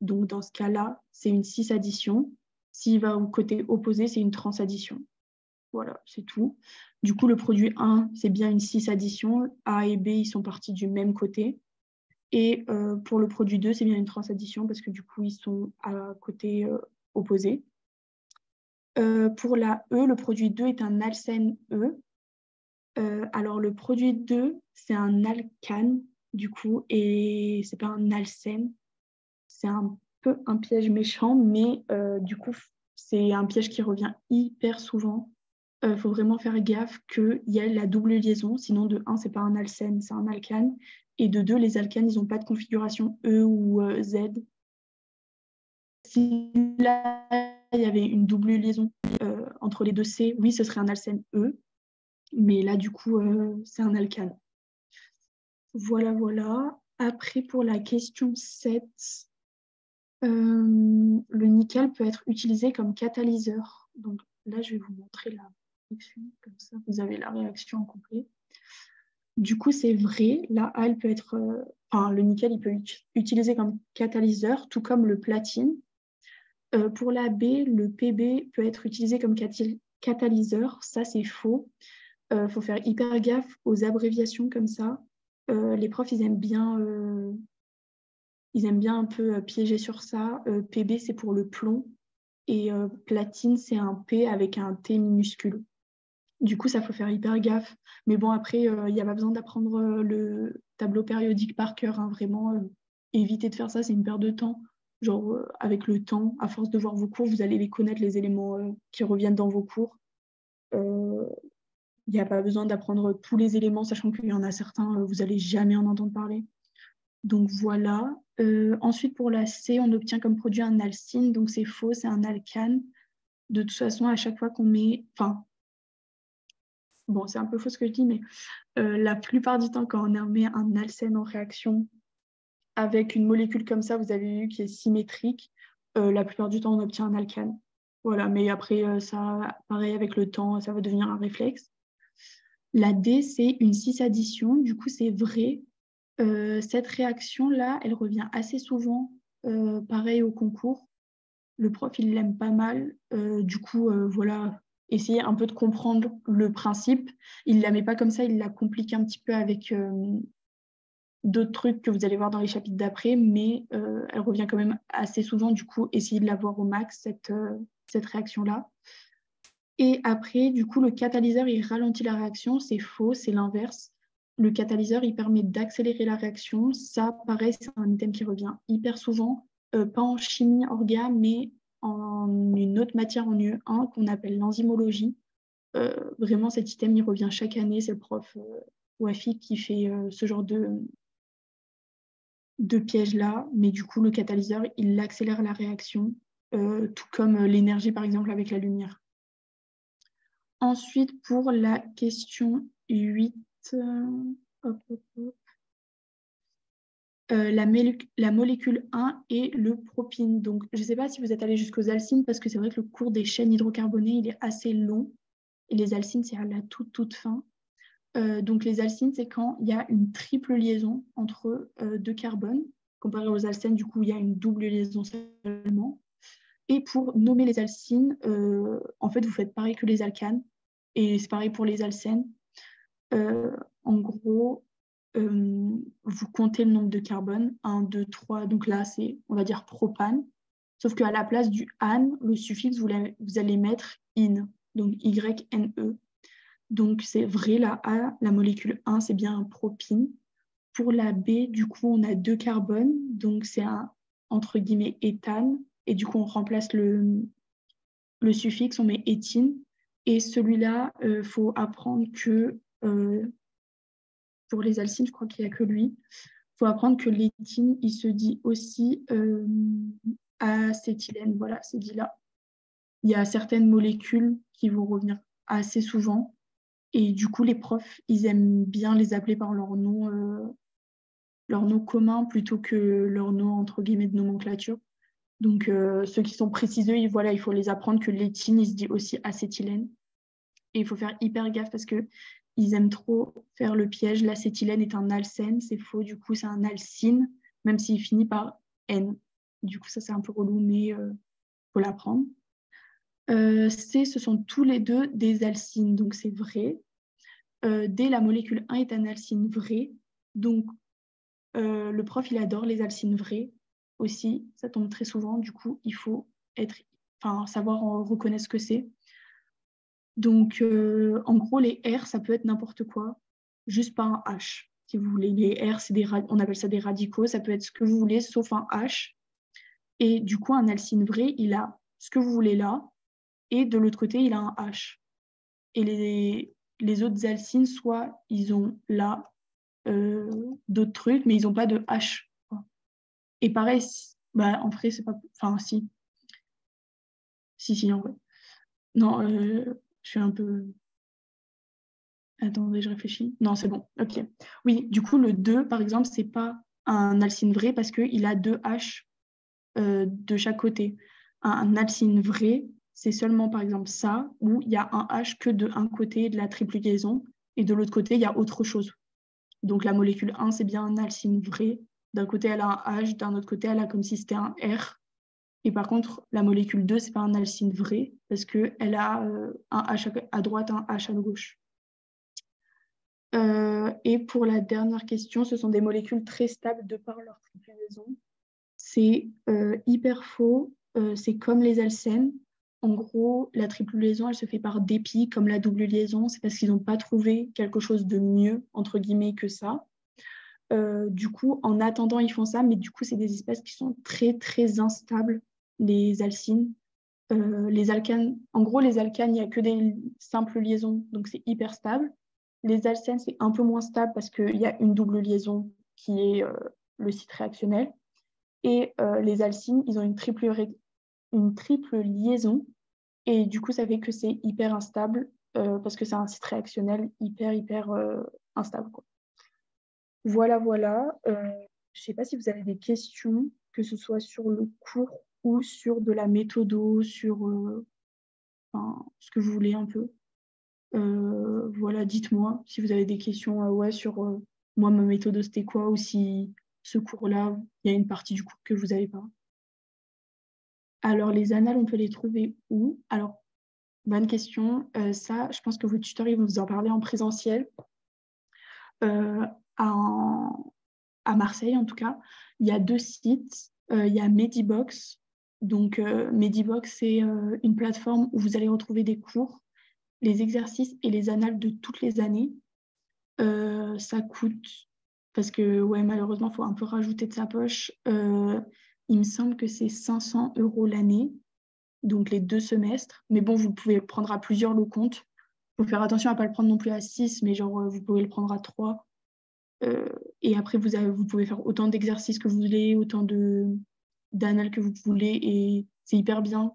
Speaker 2: donc dans ce cas-là, c'est une cis-addition. S'il va au côté opposé, c'est une transaddition. Voilà, c'est tout. Du coup, le produit 1, c'est bien une cis-addition. A et B, ils sont partis du même côté. Et pour le produit 2, c'est bien une transaddition parce que du coup, ils sont à côté opposé. Pour la E, le produit 2 est un alcène E. Alors, le produit 2, c'est un alcane, du coup, et c'est pas un alcène. C'est un peu un piège méchant, mais du coup, c'est un piège qui revient hyper souvent. Il faut vraiment faire gaffe qu'il y a la double liaison. Sinon, de 1, c'est pas un alcène, c'est un alcane. Et de 2, les alcanes, ils n'ont pas de configuration E ou Z. Si là, il y avait une double liaison entre les deux C, oui, ce serait un alcène E. Mais là, du coup, c'est un alcane. Voilà, voilà. Après, pour la question 7, le nickel peut être utilisé comme catalyseur. Donc là, je vais vous montrer la réaction, comme ça vous avez la réaction en complet. Du coup, c'est vrai, là, A, elle peut être, le nickel, il peut être utilisé comme catalyseur, tout comme le platine. Pour la B, le Pb peut être utilisé comme catalyseur. Ça, c'est faux. Faut faire hyper gaffe aux abréviations comme ça. Les profs, ils aiment bien un peu piéger sur ça. Pb, c'est pour le plomb. Et platine, c'est un P avec un T minuscule. Du coup, ça faut faire hyper gaffe. Mais bon, après, il n'y a pas besoin d'apprendre le tableau périodique par cœur, hein. Vraiment, éviter de faire ça, c'est une perte de temps. Genre, avec le temps, à force de voir vos cours, vous allez les connaître, les éléments qui reviennent dans vos cours. Il n'y a pas besoin d'apprendre tous les éléments, sachant qu'il y en a certains, vous n'allez jamais en entendre parler. Donc voilà. Ensuite, pour la C, on obtient comme produit un alcyne. Donc c'est faux, c'est un alcane. De toute façon, à chaque fois qu'on met... Enfin, bon, c'est un peu faux ce que je dis, mais la plupart du temps, quand on met un alcène en réaction avec une molécule comme ça, vous avez vu, qui est symétrique, la plupart du temps, on obtient un alcane. Voilà, mais après, ça, pareil, avec le temps, ça va devenir un réflexe. La D, c'est une cis-addition. Du coup, c'est vrai. Cette réaction-là, elle revient assez souvent, pareil au concours. Le prof, il l'aime pas mal. Du coup, voilà, essayez un peu de comprendre le principe. Il ne la met pas comme ça, il la complique un petit peu avec d'autres trucs que vous allez voir dans les chapitres d'après, mais elle revient quand même assez souvent. Du coup, essayez de la voir au max, cette réaction-là. Et après, du coup, le catalyseur, il ralentit la réaction. C'est faux, c'est l'inverse. Le catalyseur, il permet d'accélérer la réaction. Ça, pareil, c'est un item qui revient hyper souvent, pas en chimie orga, mais en une autre matière en UE1 qu'on appelle l'enzymologie. Vraiment, cet item, il revient chaque année. C'est le prof Wafi qui fait ce genre de piège-là. Mais du coup, le catalyseur, il accélère la réaction, tout comme l'énergie, par exemple, avec la lumière. Ensuite, pour la question 8, hop, hop, hop. La molécule 1 est le propine. Donc, je ne sais pas si vous êtes allé jusqu'aux alcynes, parce que c'est vrai que le cours des chaînes hydrocarbonées, il est assez long. Et les alcynes, c'est à la toute fin. Donc, les alcynes, c'est quand il y a une triple liaison entre deux carbones. Comparé aux alcènes, du coup, il y a une double liaison seulement. Et pour nommer les alcynes, en fait, vous faites pareil que les alcanes. Et c'est pareil pour les alcènes. En gros, vous comptez le nombre de carbone, 1, 2, 3, donc là c'est, on va dire, propane. Sauf qu'à la place du an, le suffixe, vous allez mettre in, donc YNE. Donc, c'est vrai, la A, la molécule 1, c'est bien un propine. Pour la B, du coup, on a 2 carbones, donc c'est un, entre guillemets, éthane. Et du coup, on remplace le suffixe, on met éthine. Et celui-là, il faut apprendre que, pour les alcynes, je crois qu'il n'y a que lui, il faut apprendre que l'éthine, il se dit aussi acétylène. Voilà, c'est dit là. Il y a certaines molécules qui vont revenir assez souvent. Et du coup, les profs, ils aiment bien les appeler par leur nom commun plutôt que leur nom, entre guillemets, de nomenclature. Donc, ceux qui sont précisés, voilà, il faut les apprendre que l'éthine, il se dit aussi acétylène. Et il faut faire hyper gaffe parce qu'ils aiment trop faire le piège. L'acétylène est un alcène, c'est faux. Du coup, c'est un alcyne, même s'il finit par N. Du coup, ça, c'est un peu relou, mais il faut l'apprendre. C, ce sont tous les deux des alcynes, donc c'est vrai. D, la molécule 1 est un alcyne vrai. Donc, le prof, il adore les alcynes vrais aussi. Ça tombe très souvent. Du coup, il faut savoir reconnaître ce que c'est. Donc, en gros, les R, ça peut être n'importe quoi, juste pas un H. Si vous voulez, les R, on appelle ça des radicaux. Ça peut être ce que vous voulez, sauf un H. Et du coup, un alcyne vrai, il a ce que vous voulez là. Et de l'autre côté, il a un H. Et les autres alcynes, soit ils ont là d'autres trucs, mais ils n'ont pas de H. Quoi. Et pareil, en vrai, c'est pas... Enfin, si. Si, en vrai. Non, je suis un peu... Attendez, je réfléchis. Non, c'est bon. OK. Oui, du coup, le 2, par exemple, c'est pas un alcyne vrai parce qu'il a 2 H de chaque côté. Un alcyne vrai, c'est seulement, par exemple, ça, où il y a un H que de un côté de la triple liaison, et de l'autre côté, il y a autre chose. Donc, la molécule 1, c'est bien un alcyne vrai. D'un côté, elle a un H, d'un autre côté, elle a comme si c'était un R. Et par contre, la molécule 2, c'est pas un alcyne vrai, parce qu'elle a un H à droite, un H à gauche. Et pour la dernière question, ce sont des molécules très stables de par leur triple liaison. C'est hyper faux. C'est comme les alcènes. En gros, la triple liaison, elle se fait par dépit, comme la double liaison. C'est parce qu'ils n'ont pas trouvé quelque chose de mieux, entre guillemets, que ça. Du coup, en attendant, ils font ça, mais du coup, c'est des espèces qui sont très, très instables, les alcynes. Les alcanes, en gros, les alcanes, il n'y a que des simples liaisons, donc c'est hyper stable. Les alcènes, c'est un peu moins stable parce qu'il y a une double liaison qui est le site réactionnel. Et les alcynes, ils ont une triple liaison. Et du coup, ça fait que c'est hyper instable parce que c'est un site réactionnel hyper instable, quoi. Voilà. Je ne sais pas si vous avez des questions, que ce soit sur le cours ou sur de la méthodo, sur ce que vous voulez un peu. Voilà, dites-moi si vous avez des questions sur moi, ma méthode, c'était quoi, ou si ce cours-là, il y a une partie du cours que vous n'avez pas. Alors, les annales, on peut les trouver où? Alors, bonne question. Ça, je pense que vos tuteurs, ils vont vous en parler en présentiel. À Marseille, en tout cas, il y a 2 sites. Il y a Medibox. Donc, Medibox, c'est une plateforme où vous allez retrouver des cours, les exercices et les annales de toutes les années. Ça coûte, parce que ouais, malheureusement, il faut un peu rajouter de sa poche. Il me semble que c'est 500 € l'année, donc les 2 semestres. Mais bon, vous pouvez le prendre à plusieurs le compte. Il faut faire attention à ne pas le prendre non plus à 6, mais genre, vous pouvez le prendre à 3. Et après, vous pouvez faire autant d'exercices que vous voulez, autant d'annales que vous voulez, et c'est hyper bien.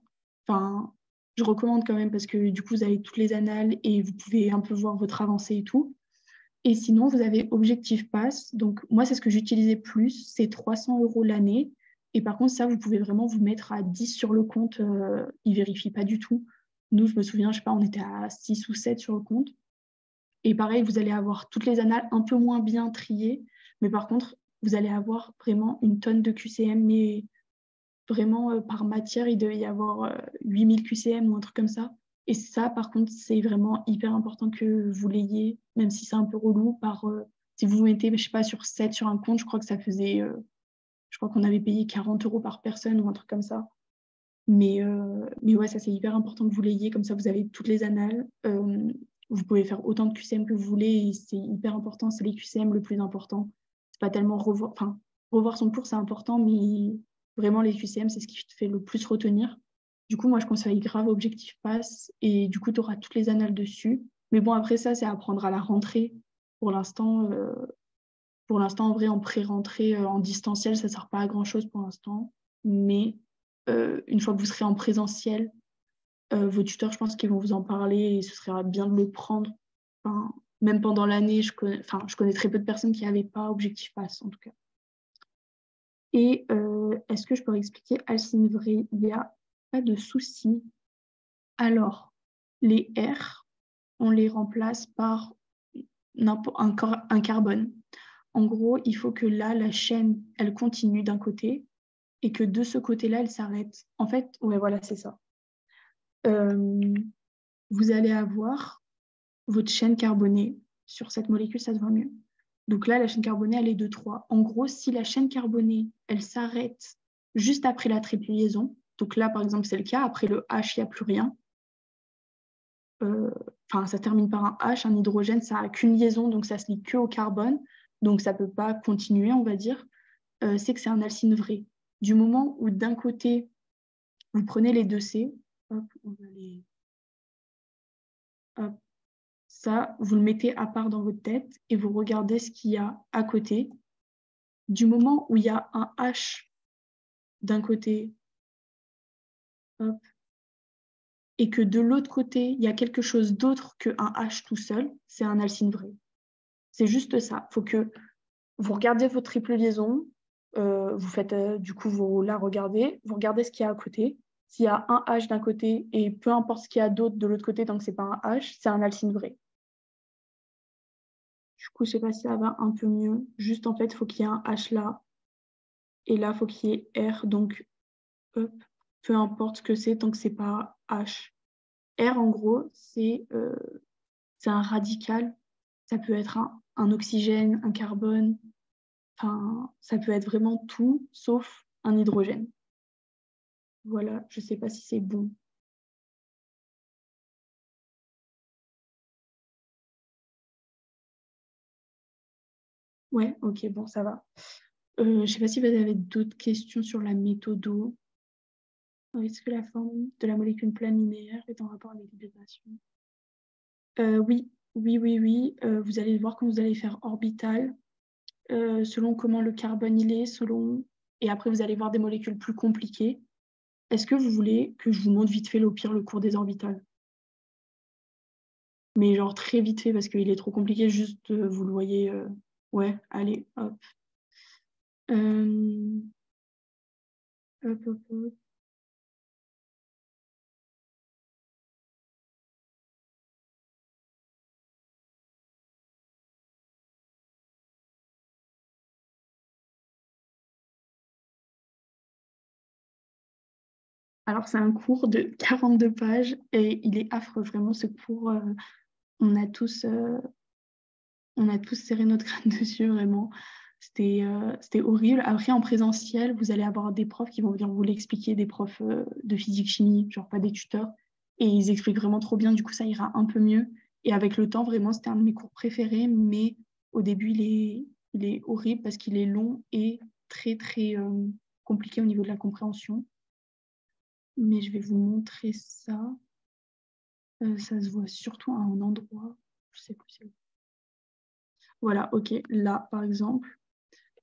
Speaker 2: Enfin, je recommande quand même parce que du coup, vous avez toutes les annales et vous pouvez un peu voir votre avancée et tout. Et sinon, vous avez Objectif Pass. Donc, moi, c'est ce que j'utilisais plus. C'est 300 € l'année. Et par contre, ça, vous pouvez vraiment vous mettre à 10 sur le compte. Il ne vérifie pas du tout. Nous, je me souviens, je sais pas, on était à 6 ou 7 sur le compte. Et pareil, vous allez avoir toutes les annales un peu moins bien triées. Mais par contre, vous allez avoir vraiment une tonne de QCM. Mais vraiment, par matière, il devait y avoir 8000 QCM ou un truc comme ça. Et ça, par contre, c'est vraiment hyper important que vous l'ayez, même si c'est un peu relou. Si vous mettez, je ne sais pas, sur 7 sur un compte, je crois que ça faisait, je crois qu'on avait payé 40 € par personne ou un truc comme ça. Mais ouais, ça c'est hyper important que vous l'ayez, comme ça vous avez toutes les annales. Vous pouvez faire autant de QCM que vous voulez, et c'est hyper important, c'est les QCM le plus important. C'est pas tellement revoir son cours, c'est important, mais vraiment les QCM, c'est ce qui te fait le plus retenir. Du coup, moi je conseille grave Objectif Pass, et du coup tu auras toutes les annales dessus. Mais bon, après ça, c'est à prendre à la rentrée. Pour l'instant, en vrai, en pré-rentrée, en distanciel, ça ne sert pas à grand-chose pour l'instant. Mais une fois que vous serez en présentiel, vos tuteurs, je pense qu'ils vont vous en parler et ce serait bien de le prendre. Enfin, même pendant l'année, je connais très peu de personnes qui n'avaient pas Objectif Pass, en tout cas. Et est-ce que je peux expliquer Alcine Vrai? Il n'y a pas de souci. Alors, les R, on les remplace par un carbone. En gros, il faut que là, la chaîne, elle continue d'un côté et que de ce côté-là, elle s'arrête. En fait, ouais, voilà, c'est ça. Vous allez avoir votre chaîne carbonée. Sur cette molécule, ça se voit mieux. Donc là, la chaîne carbonée, elle est de 3. En gros, si la chaîne carbonée, elle s'arrête juste après la triple liaison, donc là, par exemple, c'est le cas, après le H, il n'y a plus rien. Ça termine par un H, un hydrogène, ça n'a qu'une liaison, donc ça se lie que au carbone, donc ça ne peut pas continuer, on va dire. C'est que c'est un alcine vrai. Du moment où d'un côté, vous prenez les deux C, hop, on va les... Hop, ça, vous le mettez à part dans votre tête et vous regardez ce qu'il y a à côté. Du moment où il y a un H d'un côté, hop, et que de l'autre côté, il y a quelque chose d'autre qu'un H tout seul, c'est un alcine vrai. C'est juste ça. Il faut que vous regardiez votre triple liaison, vous faites du coup, vous la regardez, vous regardez ce qu'il y a à côté. S'il y a un H d'un côté et peu importe ce qu'il y a d'autre de l'autre côté, tant que ce n'est pas un H, c'est un alcine vrai. Du coup, je ne sais pas si ça va un peu mieux. Juste en fait, il faut qu'il y ait un H là. Et là, il faut qu'il y ait R. Donc, hop, peu importe ce que c'est, tant que ce n'est pas H. R, en gros, c'est un radical. Ça peut être un oxygène, un carbone. Enfin, ça peut être vraiment tout, sauf un hydrogène. Voilà, je ne sais pas si c'est bon. Ouais, ok, bon, ça va. Je ne sais pas si vous avez d'autres questions sur la méthodo. Est-ce que la forme de la molécule plane linéaire est en rapport avec l'hybridation? Oui. Vous allez voir quand vous allez faire orbital, selon comment le carbone il est, et après vous allez voir des molécules plus compliquées. Est-ce que vous voulez que je vous montre vite fait au pire le cours des orbitales? Mais genre très vite fait parce qu'il est trop compliqué, juste vous le voyez. Ouais, allez, hop. Hop. Alors, c'est un cours de 42 pages et il est affreux, vraiment, ce cours. On a tous serré notre crâne dessus, vraiment. C'était horrible. Après, en présentiel, vous allez avoir des profs qui vont venir vous l'expliquer, des profs de physique-chimie, genre pas des tuteurs. Et ils expliquent vraiment trop bien, du coup, ça ira un peu mieux. Et avec le temps, vraiment, c'était un de mes cours préférés, mais au début, il est horrible parce qu'il est long et très, très compliqué au niveau de la compréhension. Mais je vais vous montrer ça. Ça se voit surtout à un endroit. Je sais plus c'est où. Voilà, ok. Là, par exemple,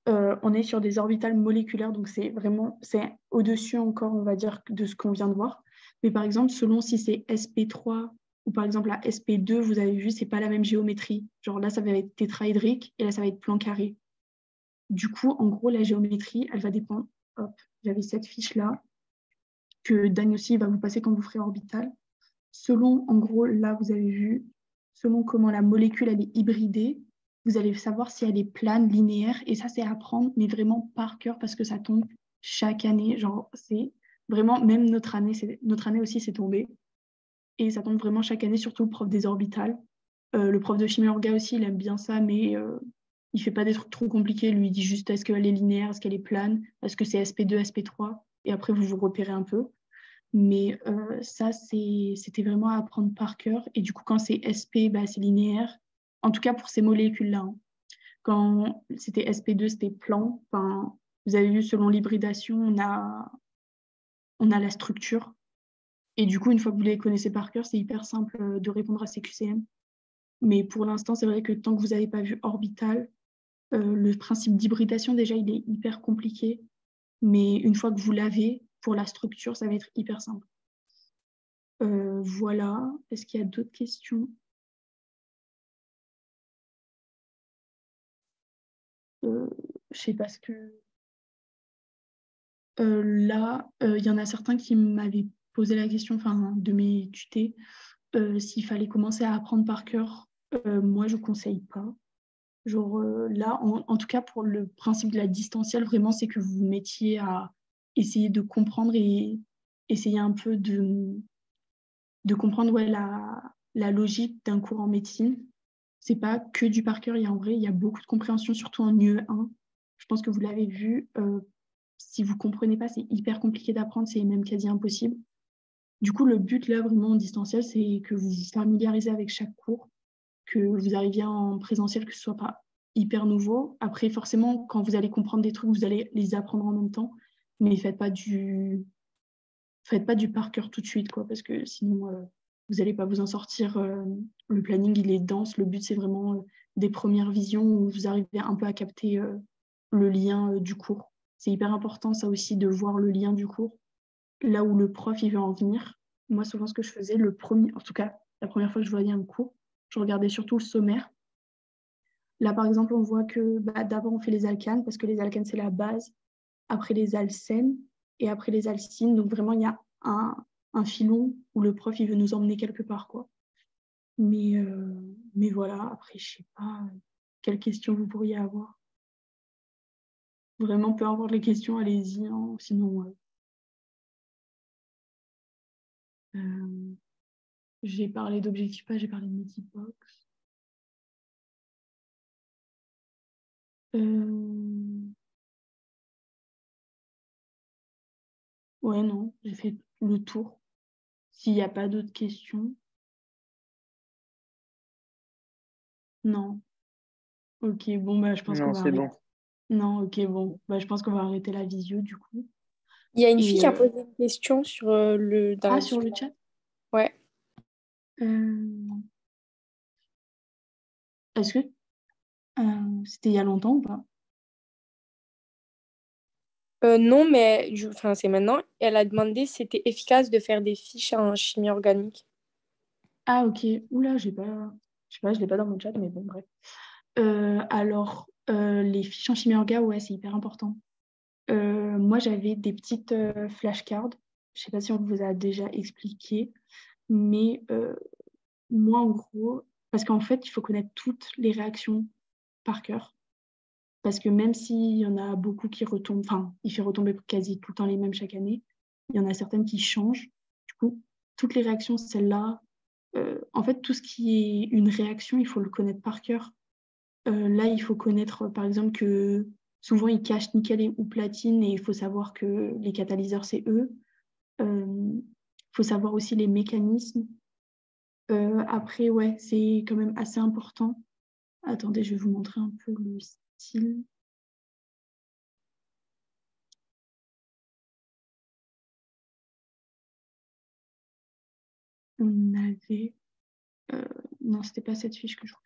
Speaker 2: on est sur des orbitales moléculaires, donc c'est au-dessus encore, on va dire, de ce qu'on vient de voir. Mais par exemple, selon si c'est sp3 ou par exemple la sp2, vous avez vu, c'est pas la même géométrie. Genre là, ça va être tétraédrique et là, ça va être plan carré. Du coup, en gros, la géométrie, elle va dépendre. Hop, j'avais cette fiche-là que Dan aussi va vous passer quand vous ferez orbital. Selon, en gros, là, vous avez vu, selon comment la molécule elle est hybridée, vous allez savoir si elle est plane, linéaire, et ça, c'est à apprendre, mais vraiment par cœur, parce que ça tombe chaque année. Genre, c'est vraiment, même notre année aussi, c'est tombé. Et ça tombe vraiment chaque année, surtout le prof des orbitales. Le prof de chimie orga aussi, il aime bien ça, mais il fait pas des trucs trop compliqués. Lui, il dit juste est-ce qu'elle est linéaire, est-ce qu'elle est plane, est-ce que c'est SP2, SP3, et après, vous vous repérez un peu. Mais ça, c'était vraiment à apprendre par cœur. Et du coup, quand c'est SP, c'est linéaire. En tout cas, pour ces molécules-là. Hein. Quand c'était SP2, c'était plan. Enfin, vous avez vu, selon l'hybridation, on a la structure. Et du coup, une fois que vous les connaissez par cœur, c'est hyper simple de répondre à ces QCM. Mais pour l'instant, c'est vrai que tant que vous n'avez pas vu orbital, le principe d'hybridation, déjà, il est hyper compliqué. Mais une fois que vous l'avez, pour la structure, ça va être hyper simple. Voilà. Est-ce qu'il y a d'autres questions? Je sais pas ce que... là, il y en a certains qui m'avaient posé la question, enfin, de mes tutés, s'il fallait commencer à apprendre par cœur. Moi, je ne conseille pas. Genre là, en tout cas, pour le principe de la distancielle, vraiment, c'est que vous vous mettiez à essayer de comprendre et essayer un peu de comprendre la logique d'un cours en médecine. C'est pas que du par cœur, en vrai, il y a beaucoup de compréhension, surtout en UE1. Je pense que vous l'avez vu. Si vous ne comprenez pas, c'est hyper compliqué d'apprendre, c'est même quasi impossible. Du coup, le but, là, vraiment en distanciel, c'est que vous vous familiarisez avec chaque cours, que vous arriviez en présentiel, que ce soit pas hyper nouveau. Après, forcément, quand vous allez comprendre des trucs, vous allez les apprendre en même temps, mais faites pas du par cœur tout de suite, quoi, parce que sinon, vous n'allez pas vous en sortir. Le planning, il est dense. Le but, c'est vraiment des premières visions où vous arrivez un peu à capter le lien du cours. C'est hyper important, ça aussi, de voir le lien du cours, là où le prof, il veut en venir. Moi, souvent, ce que je faisais, en tout cas, la première fois que je voyais un cours, je regardais surtout le sommaire. Là, par exemple, on voit que d'abord, on fait les alcanes, parce que les alcanes, c'est la base. Après, les alcènes et après, les alcynes. Donc, vraiment, il y a un filon où le prof, il veut nous emmener quelque part, quoi. Mais voilà, après, je ne sais pas quelles questions vous pourriez avoir. Vraiment, peu importe les questions, allez-y. Hein. Sinon, j'ai parlé d'objectifs pas, j'ai parlé de Metibox. Ouais, non, j'ai fait le tour. S'il n'y a pas d'autres questions, non. Ok, bon, je pense qu'on
Speaker 3: Non,
Speaker 2: va
Speaker 3: c'est
Speaker 2: arrêter.
Speaker 3: bon.
Speaker 2: Non, ok, bon, je pense qu'on va arrêter la visio du coup.
Speaker 6: Il y a une fille
Speaker 2: Et
Speaker 6: qui a posé une question sur dans la
Speaker 2: sur le
Speaker 6: discussion.
Speaker 2: chat,
Speaker 6: Ouais.
Speaker 2: est-ce que c'était il y a longtemps ou pas?
Speaker 6: Non, mais enfin, c'est maintenant. Elle a demandé si c'était efficace de faire des fiches en chimie organique.
Speaker 2: Ah, ok. Oula, je sais pas, je l'ai pas dans mon chat, mais bon, bref. Alors, les fiches en chimie orga, ouais, c'est hyper important. Moi, j'avais des petites flashcards. Je sais pas si on vous a déjà expliqué, mais moi, en gros, parce qu'en fait, il faut connaître toutes les réactions par cœur. Parce que même s'il y en a beaucoup qui retombent, enfin, il fait retomber quasi tout le temps les mêmes chaque année, il y en a certaines qui changent. Du coup, toutes les réactions, celles-là, en fait, tout ce qui est une réaction, il faut le connaître par cœur. Là, il faut connaître, par exemple, que souvent, ils cachent nickel ou platine et il faut savoir que les catalyseurs, c'est eux. Il faut savoir aussi les mécanismes. Après, ouais, c'est quand même assez important. Attendez, je vais vous montrer un peu le style. On avait... non, c'était pas cette fiche que je voulais.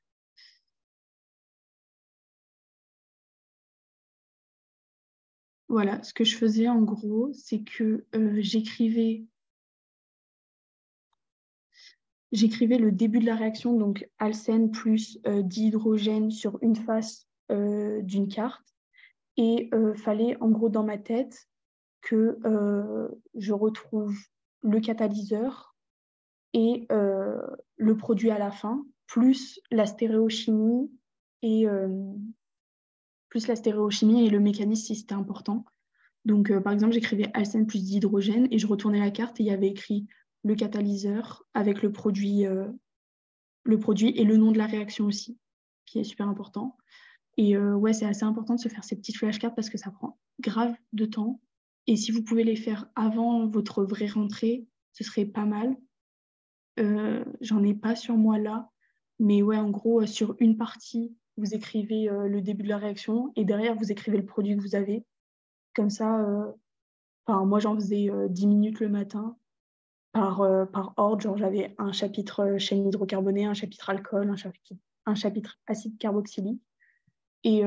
Speaker 2: Voilà, ce que je faisais en gros, c'est que j'écrivais le début de la réaction, donc alcène plus dihydrogène sur une face d'une carte. Et fallait en gros dans ma tête que je retrouve le catalyseur et le produit à la fin, plus la stéréochimie et le mécanisme si c'était important. Donc, par exemple, j'écrivais alcène plus dihydrogène et je retournais la carte et il y avait écrit le catalyseur avec le produit et le nom de la réaction aussi, qui est super important. Et ouais, c'est assez important de se faire ces petites flashcards parce que ça prend grave de temps. Et si vous pouvez les faire avant votre vraie rentrée, ce serait pas mal. J'en ai pas sur moi là. Mais ouais, en gros, sur une partie, vous écrivez le début de la réaction et derrière, vous écrivez le produit que vous avez. Comme ça, moi, j'en faisais 10 minutes le matin par ordre. Genre, j'avais un chapitre chaîne hydrocarbonée, un chapitre alcool, un chapitre acide carboxylique. Et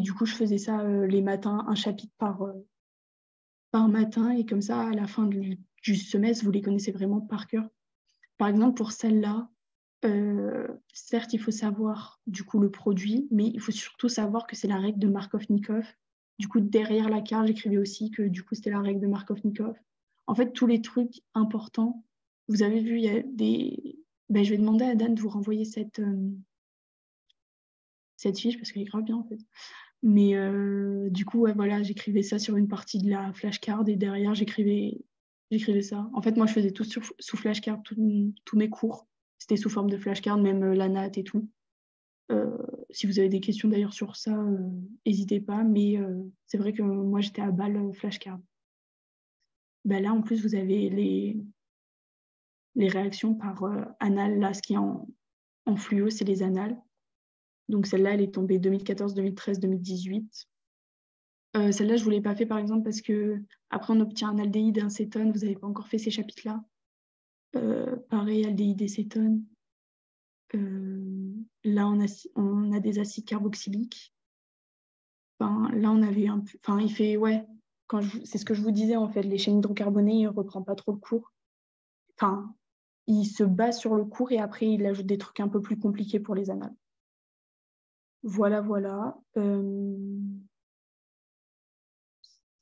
Speaker 2: du coup, je faisais ça les matins, un chapitre par matin. Et comme ça, à la fin du semestre, vous les connaissez vraiment par cœur. Par exemple, pour celle-là, certes, il faut savoir du coup le produit, mais il faut surtout savoir que c'est la règle de Markov-Nikov. Du coup, derrière la carte, j'écrivais aussi que du coup, c'était la règle de Markov-Nikov. En fait, tous les trucs importants, vous avez vu, il y a des... je vais demander à Dan de vous renvoyer cette fiche parce qu'elle est grave bien en fait. Mais du coup, ouais, voilà, j'écrivais ça sur une partie de la flashcard et derrière, j'écrivais ça. En fait, moi, je faisais tout sous flashcard, tous mes cours. C'était sous forme de flashcard, même la NAT et tout. Si vous avez des questions d'ailleurs sur ça, n'hésitez pas. Mais c'est vrai que moi, j'étais à balle flashcard. Là, en plus, vous avez les réactions par annales. Là, ce qui est en fluo, c'est les annales. Donc, celle-là, elle est tombée 2014, 2013, 2018. Celle-là, je ne vous l'ai pas fait, par exemple, parce que après on obtient un aldéhyde et un cétone. Vous n'avez pas encore fait ces chapitres-là. Pareil, aldéhyde et cétone. Là, on a des acides carboxyliques. Là, on avait un peu... il fait... Ouais, c'est ce que je vous disais, en fait. Les chaînes hydrocarbonées, il ne reprend pas trop le cours. Il se base sur le cours et après, il ajoute des trucs un peu plus compliqués pour les annales. Voilà.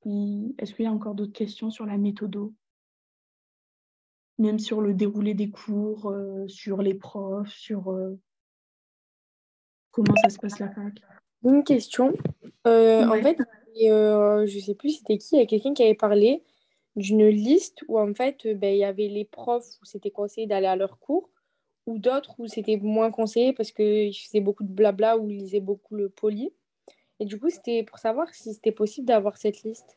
Speaker 2: Est-ce qu'il y a encore d'autres questions sur la méthode? Même sur le déroulé des cours, sur les profs, sur comment ça se passe la fac?
Speaker 6: Une question.
Speaker 2: Ouais.
Speaker 6: En fait, je sais plus c'était qui, il y a quelqu'un qui avait parlé d'une liste où en fait, il y avait les profs où c'était conseillé d'aller à leur cours, ou d'autres où c'était moins conseillé parce qu'ils faisaient beaucoup de blabla ou ils lisaient beaucoup le poli. Et du coup, c'était pour savoir si c'était possible d'avoir cette liste.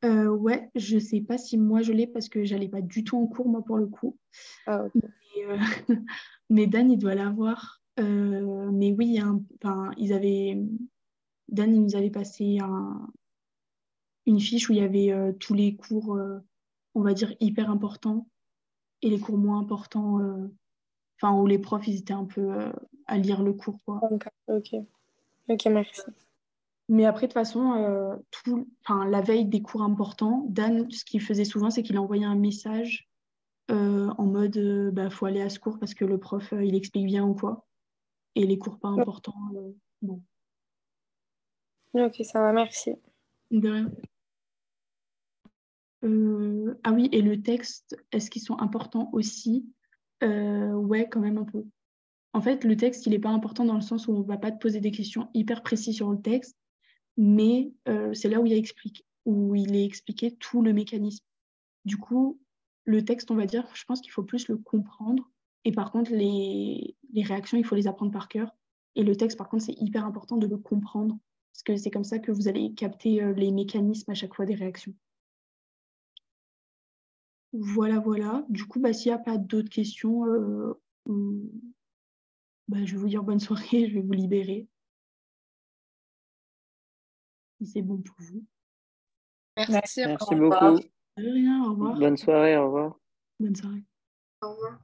Speaker 2: Ouais, je sais pas si moi je l'ai parce que j'allais pas du tout en cours, moi, pour le coup.
Speaker 6: Ah, ok.
Speaker 2: Mais, mais Dan, il doit l'avoir. Mais oui, Dan, il nous avait passé une fiche où il y avait tous les cours, on va dire, hyper importants et les cours moins importants, où les profs, ils étaient un peu à lire le cours, quoi.
Speaker 6: Ok, ok, merci.
Speaker 2: Mais après, de toute façon, la veille des cours importants, Dan, ce qu'il faisait souvent, c'est qu'il envoyait un message en mode faut aller à ce cours parce que le prof, il explique bien ou quoi. Et les cours pas importants, bon,
Speaker 6: Ok, ça va, merci.
Speaker 2: de rien. Ah oui, et le texte, est-ce qu'ils sont importants aussi? Ouais, quand même un peu. En fait, le texte, il n'est pas important dans le sens où on ne va pas te poser des questions hyper précises sur le texte, mais c'est là où où il est expliqué tout le mécanisme. Du coup, le texte, on va dire, je pense qu'il faut plus le comprendre. Et par contre, les réactions, il faut les apprendre par cœur. Et le texte, par contre, c'est hyper important de le comprendre, parce que c'est comme ça que vous allez capter les mécanismes à chaque fois des réactions. Voilà. Du coup, s'il n'y a pas d'autres questions, je vais vous dire bonne soirée, je vais vous libérer. Si c'est bon pour vous.
Speaker 5: Merci.
Speaker 3: Merci beaucoup.
Speaker 2: De rien, au revoir.
Speaker 3: Bonne soirée, au revoir.
Speaker 2: Bonne soirée.
Speaker 6: Au revoir.